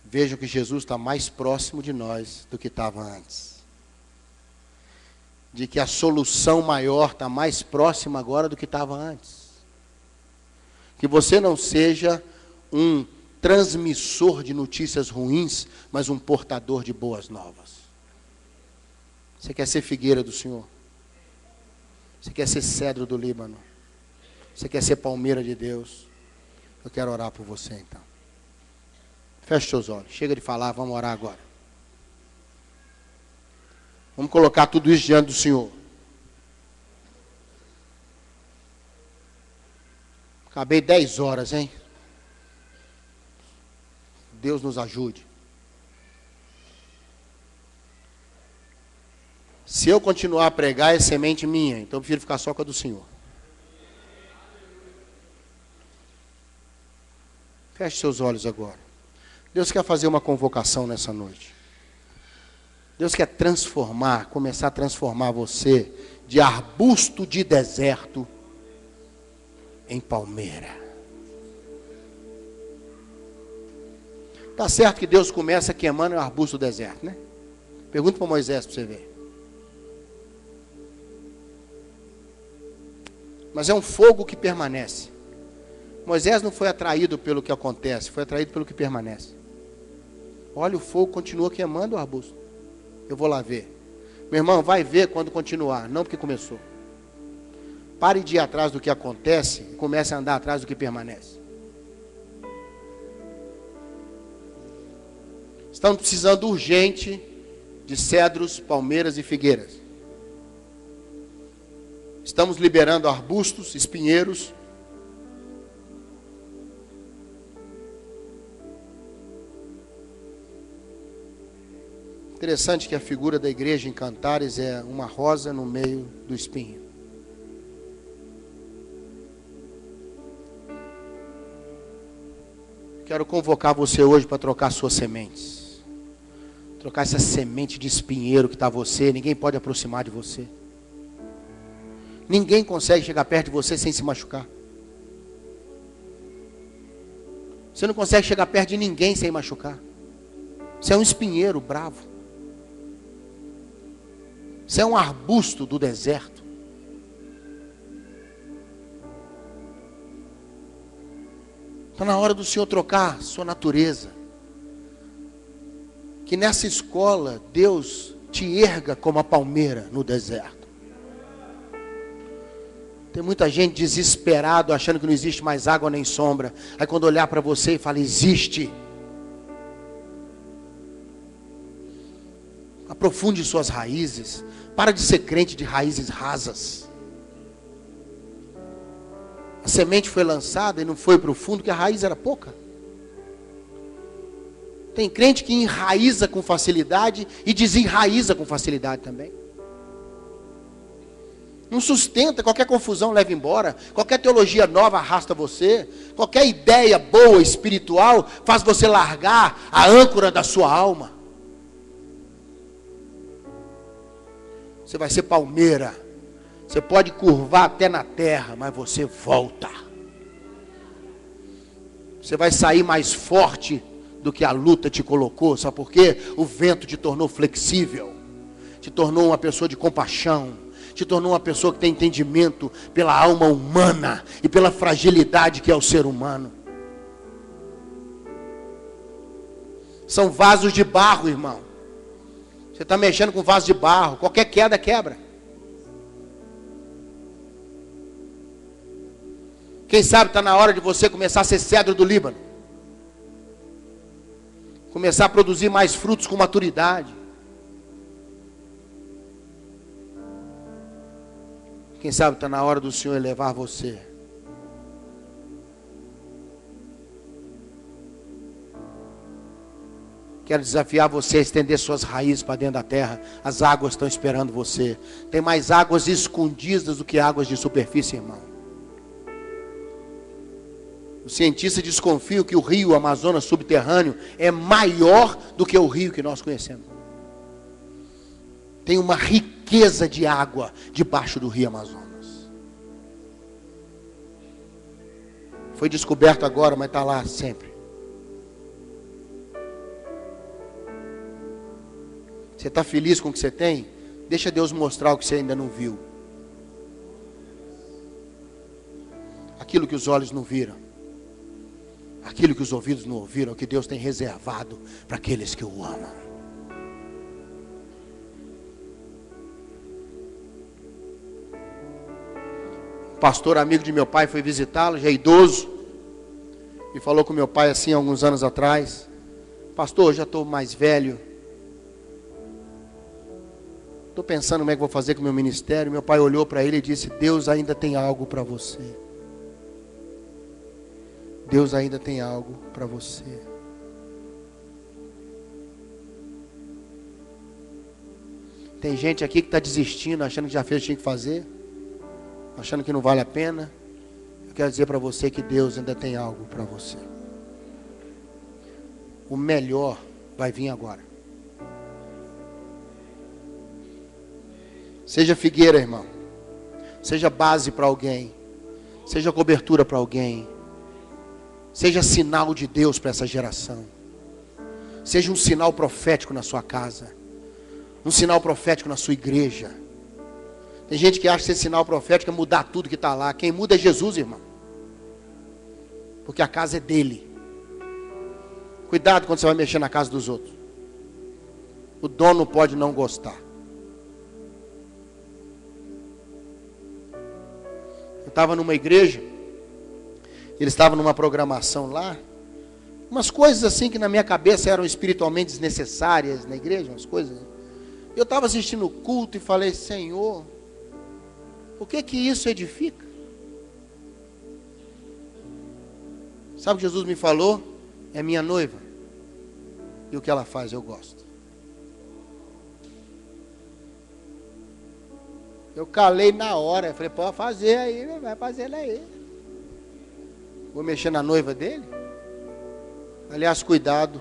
vejam que Jesus está mais próximo de nós do que estava antes. De que a solução maior está mais próxima agora do que estava antes. Que você não seja um transmissor de notícias ruins, mas um portador de boas novas. Você quer ser figueira do Senhor? Você quer ser cedro do Líbano? Você quer ser palmeira de Deus? Eu quero orar por você então. Feche seus olhos. Chega de falar, vamos orar agora. Vamos colocar tudo isso diante do Senhor. Acabei 10 horas, hein? Deus nos ajude. Se eu continuar a pregar, é semente minha, então eu prefiro ficar só com a do Senhor. Feche seus olhos agora. Deus quer fazer uma convocação nessa noite. Deus quer transformar, começar a transformar você de arbusto de deserto em palmeira. Tá certo que Deus começa queimando o arbusto do deserto, né? Pergunta para Moisés para você ver. Mas é um fogo que permanece. Moisés não foi atraído pelo que acontece, foi atraído pelo que permanece. Olha, o fogo continua queimando o arbusto. Eu vou lá ver. Meu irmão, vai ver quando continuar, não porque começou. Pare de ir atrás do que acontece e comece a andar atrás do que permanece. Estamos precisando urgente de cedros, palmeiras e figueiras. Estamos liberando arbustos, espinheiros. Interessante que a figura da igreja em Cantares é uma rosa no meio do espinho. Quero convocar você hoje para trocar suas sementes. Trocar essa semente de espinheiro que está você. Ninguém pode aproximar de você. Ninguém consegue chegar perto de você sem se machucar. Você não consegue chegar perto de ninguém sem machucar. Você é um espinheiro bravo. Você é um arbusto do deserto. Está na hora do Senhor trocar sua natureza. Que nessa escola Deus te erga como a palmeira no deserto. Tem muita gente desesperado, achando que não existe mais água nem sombra. Aí quando olhar para você e fala, existe. Aprofunde suas raízes. Para de ser crente de raízes rasas. A semente foi lançada e não foi para o fundo, porque a raiz era pouca. Tem crente que enraiza com facilidade e desenraiza com facilidade também. Não sustenta, qualquer confusão leva embora, qualquer teologia nova arrasta você, qualquer ideia boa, espiritual, faz você largar a âncora da sua alma. Você vai ser palmeira, você pode curvar até na terra, mas você volta. Você vai sair mais forte do que a luta te colocou, sabe por quê? O vento te tornou flexível, te tornou uma pessoa de compaixão, te tornou uma pessoa que tem entendimento pela alma humana e pela fragilidade que é o ser humano. São vasos de barro, irmão. Você está mexendo com vaso de barro, qualquer queda quebra. Quem sabe está na hora de você começar a ser cedro do Líbano. Começar a produzir mais frutos com maturidade. Quem sabe está na hora do Senhor elevar você. Quero desafiar você a estender suas raízes para dentro da terra. As águas estão esperando você. Tem mais águas escondidas do que águas de superfície, irmão. Os cientistas desconfiam que o rio Amazonas subterrâneo é maior do que o rio que nós conhecemos. Tem uma riqueza de água debaixo do rio Amazonas. Foi descoberto agora, mas está lá sempre. Você está feliz com o que você tem? Deixa Deus mostrar o que você ainda não viu. Aquilo que os olhos não viram. Aquilo que os ouvidos não ouviram, o que Deus tem reservado para aqueles que o amam. Um pastor amigo de meu pai foi visitá-lo, já idoso, e falou com meu pai assim alguns anos atrás: pastor, eu já estou mais velho, estou pensando como é que vou fazer com o meu ministério. Meu pai olhou para ele e disse: Deus ainda tem algo para você. Deus ainda tem algo para você. Tem gente aqui que está desistindo, achando que já fez o que tinha que fazer, achando que não vale a pena. Eu quero dizer para você que Deus ainda tem algo para você. O melhor vai vir agora. Seja figueira, irmão. Seja base para alguém. Seja cobertura para alguém. Seja sinal de Deus para essa geração. Seja um sinal profético na sua casa. Um sinal profético na sua igreja. Tem gente que acha que ser sinal profético é mudar tudo que está lá. Quem muda é Jesus, irmão. Porque a casa é dele. Cuidado quando você vai mexer na casa dos outros. O dono pode não gostar. Eu estava numa igreja. Eles estavam numa programação lá. Umas coisas assim que na minha cabeça eram espiritualmente desnecessárias na igreja. Umas coisas. Eu estava assistindo o culto e falei: Senhor, o que isso edifica? Sabe o que Jesus me falou? É minha noiva. E o que ela faz eu gosto. Eu calei na hora. Eu falei: pode fazer aí, vai fazendo aí. Vou mexer na noiva dele? Aliás, cuidado.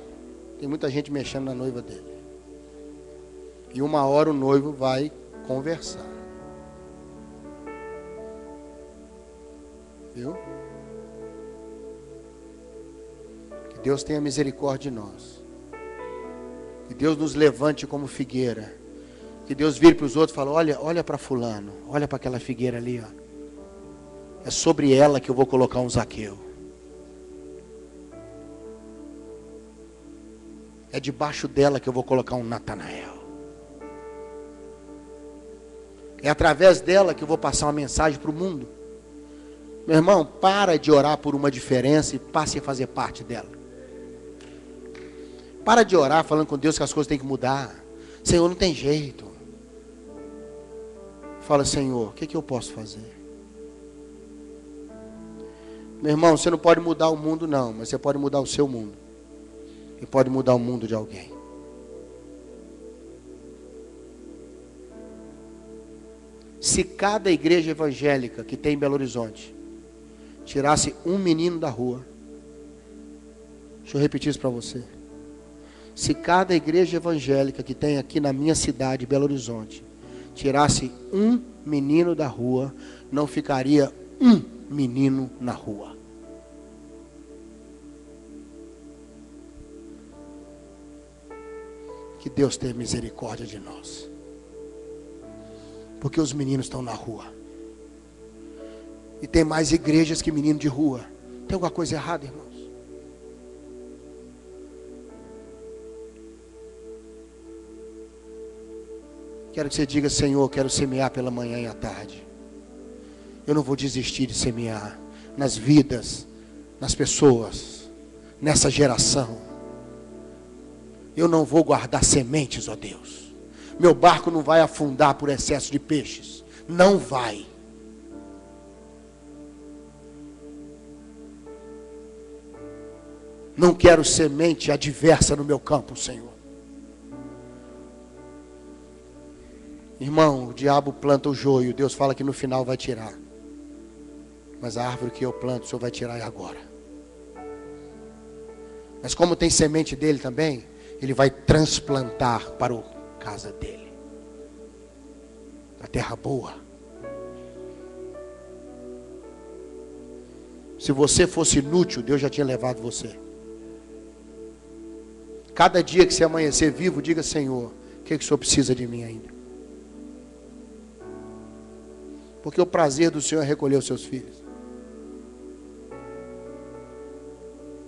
Tem muita gente mexendo na noiva dele. E uma hora o noivo vai conversar. Viu? Que Deus tenha misericórdia de nós. Que Deus nos levante como figueira. Que Deus vire para os outros e fale: olha para fulano. Olha para aquela figueira ali, ó. É sobre ela que eu vou colocar um Zaqueu. É debaixo dela que eu vou colocar um Natanael. É através dela que eu vou passar uma mensagem para o mundo. Meu irmão, para de orar por uma diferença e passe a fazer parte dela. Para de orar falando com Deus que as coisas têm que mudar. Senhor, não tem jeito. Fala: Senhor, o que eu posso fazer? Meu irmão, você não pode mudar o mundo não, mas você pode mudar o seu mundo. E pode mudar o mundo de alguém. Se cada igreja evangélica que tem em Belo Horizonte tirasse um menino da rua, deixa eu repetir isso para você. Se cada igreja evangélica que tem aqui na minha cidade, Belo Horizonte, tirasse um menino da rua, não ficaria um menino na rua. Que Deus tenha misericórdia de nós. Porque os meninos estão na rua. E tem mais igrejas que menino de rua. Tem alguma coisa errada, irmãos? Quero que você diga: Senhor, quero semear pela manhã e à tarde. Eu não vou desistir de semear nas vidas, nas pessoas, nessa geração. Eu não vou guardar sementes, ó Deus. Meu barco não vai afundar por excesso de peixes. Não vai. Não quero semente adversa no meu campo, Senhor. Irmão, o diabo planta o joio. Deus fala que no final vai tirar. Mas a árvore que eu planto, o Senhor vai tirar agora. Mas como tem semente dele também, ele vai transplantar para a casa dele. para terra boa. Se você fosse inútil, Deus já tinha levado você. Cada dia que você amanhecer vivo, diga: Senhor, o que o Senhor precisa de mim ainda? Porque o prazer do Senhor é recolher os seus filhos.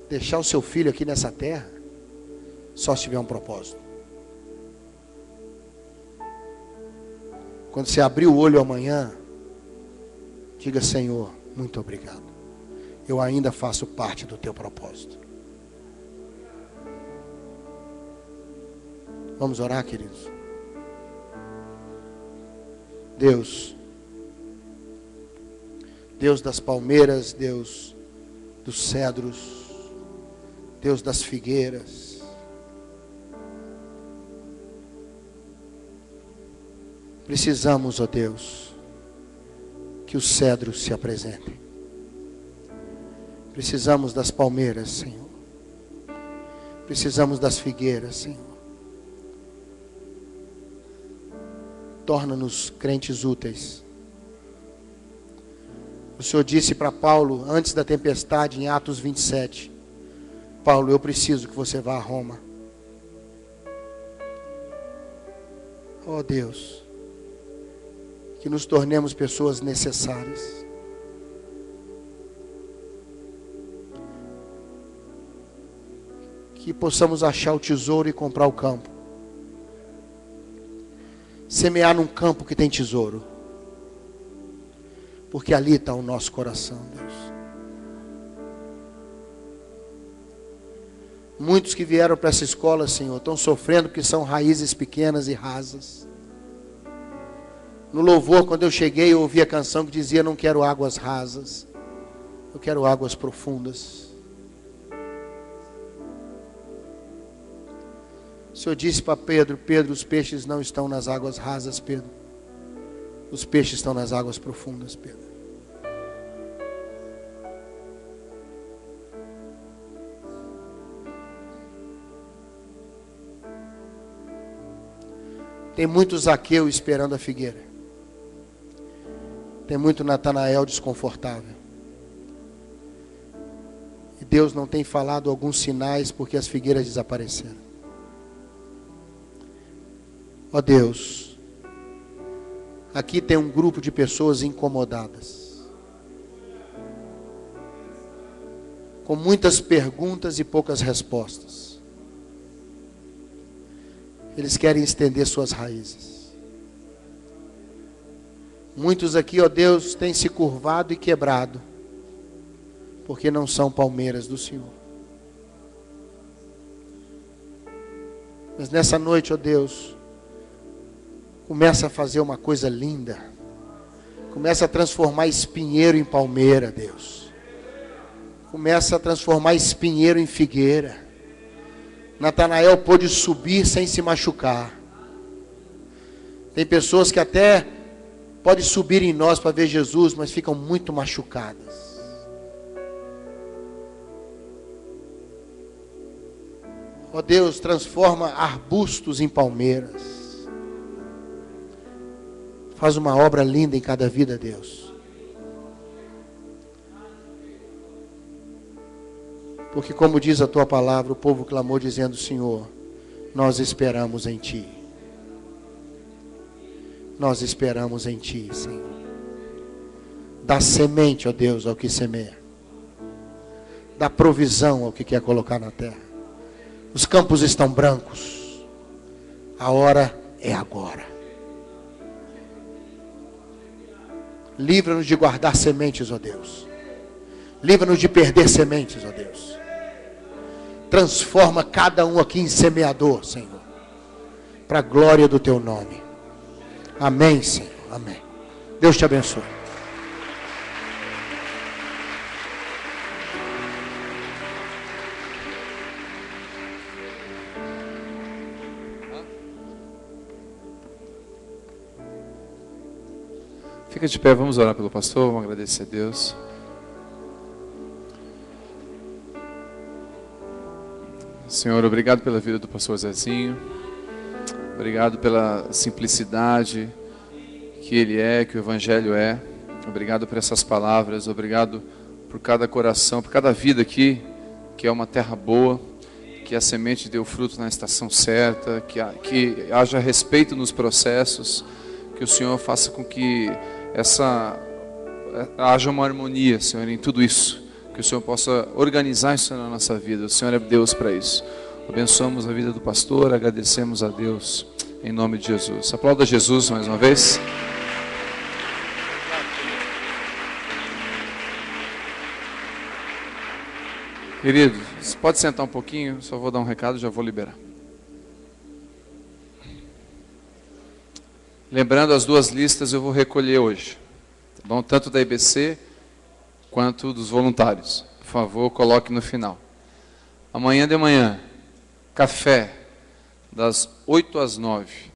Deixar o seu filho aqui nessa terra, só se tiver um propósito. Quando você abrir o olho amanhã, diga: Senhor, muito obrigado. Eu ainda faço parte do teu propósito. Vamos orar, queridos. Deus das palmeiras, Deus dos cedros, Deus das figueiras, precisamos, ó Deus, que os cedros se apresentem. Precisamos das palmeiras, Senhor. Precisamos das figueiras, Senhor. Torna-nos crentes úteis. O Senhor disse para Paulo, antes da tempestade, em Atos 27, Paulo, eu preciso que você vá a Roma. Oh Deus, que nos tornemos pessoas necessárias. Que possamos achar o tesouro e comprar o campo. Semear num campo que tem tesouro. Porque ali está o nosso coração, Deus. Muitos que vieram para essa escola, Senhor, estão sofrendo porque são raízes pequenas e rasas. No louvor, quando eu cheguei, eu ouvi a canção que dizia: não quero águas rasas, eu quero águas profundas. O Senhor disse para Pedro: Pedro, os peixes não estão nas águas rasas, Pedro. Os peixes estão nas águas profundas, Pedro. Tem muito Zaqueu esperando a figueira. Tem muito Natanael desconfortável. E Deus não tem falado alguns sinais porque as figueiras desapareceram. Ó Deus, aqui tem um grupo de pessoas incomodadas, com muitas perguntas e poucas respostas. Eles querem estender suas raízes. Muitos aqui, ó Deus, têm se curvado e quebrado, porque não são palmeiras do Senhor. Mas nessa noite, ó Deus, começa a fazer uma coisa linda. Começa a transformar espinheiro em palmeira, Deus. Começa a transformar espinheiro em figueira. Natanael pôde subir sem se machucar. Tem pessoas que até podem subir em nós para ver Jesus, mas ficam muito machucadas. Ó Deus, transforma arbustos em palmeiras. Faz uma obra linda em cada vida, Deus. Porque como diz a tua palavra, o povo clamou dizendo: Senhor, nós esperamos em Ti. Nós esperamos em Ti, Senhor. Dá semente, ó Deus, ao que semeia. Dá provisão ao que quer colocar na terra. Os campos estão brancos. A hora é agora. Livra-nos de guardar sementes, ó Deus. Livra-nos de perder sementes, ó Deus. Transforma cada um aqui em semeador, Senhor, para a glória do Teu nome. Amém, Senhor. Amém. Deus te abençoe. Fica de pé, vamos orar pelo pastor, vamos agradecer a Deus. Senhor, obrigado pela vida do pastor Zezinho. Obrigado pela simplicidade que que Ele é, que o Evangelho é. Obrigado por essas palavras, obrigado por cada coração, por cada vida aqui, que é uma terra boa, que a semente deu fruto na estação certa, que haja respeito nos processos, que o Senhor faça com que haja uma harmonia, Senhor, em tudo isso, que o Senhor possa organizar isso na nossa vida. O Senhor é Deus para isso. Abençoamos a vida do pastor, agradecemos a Deus, em nome de Jesus. Aplauda Jesus mais uma vez. Querido, você pode sentar um pouquinho? Só vou dar um recado e já vou liberar. Lembrando, as duas listas eu vou recolher hoje, tá bom? Tanto da IBC quanto dos voluntários. Por favor, coloque no final. Amanhã de manhã, café, das 8 às 9.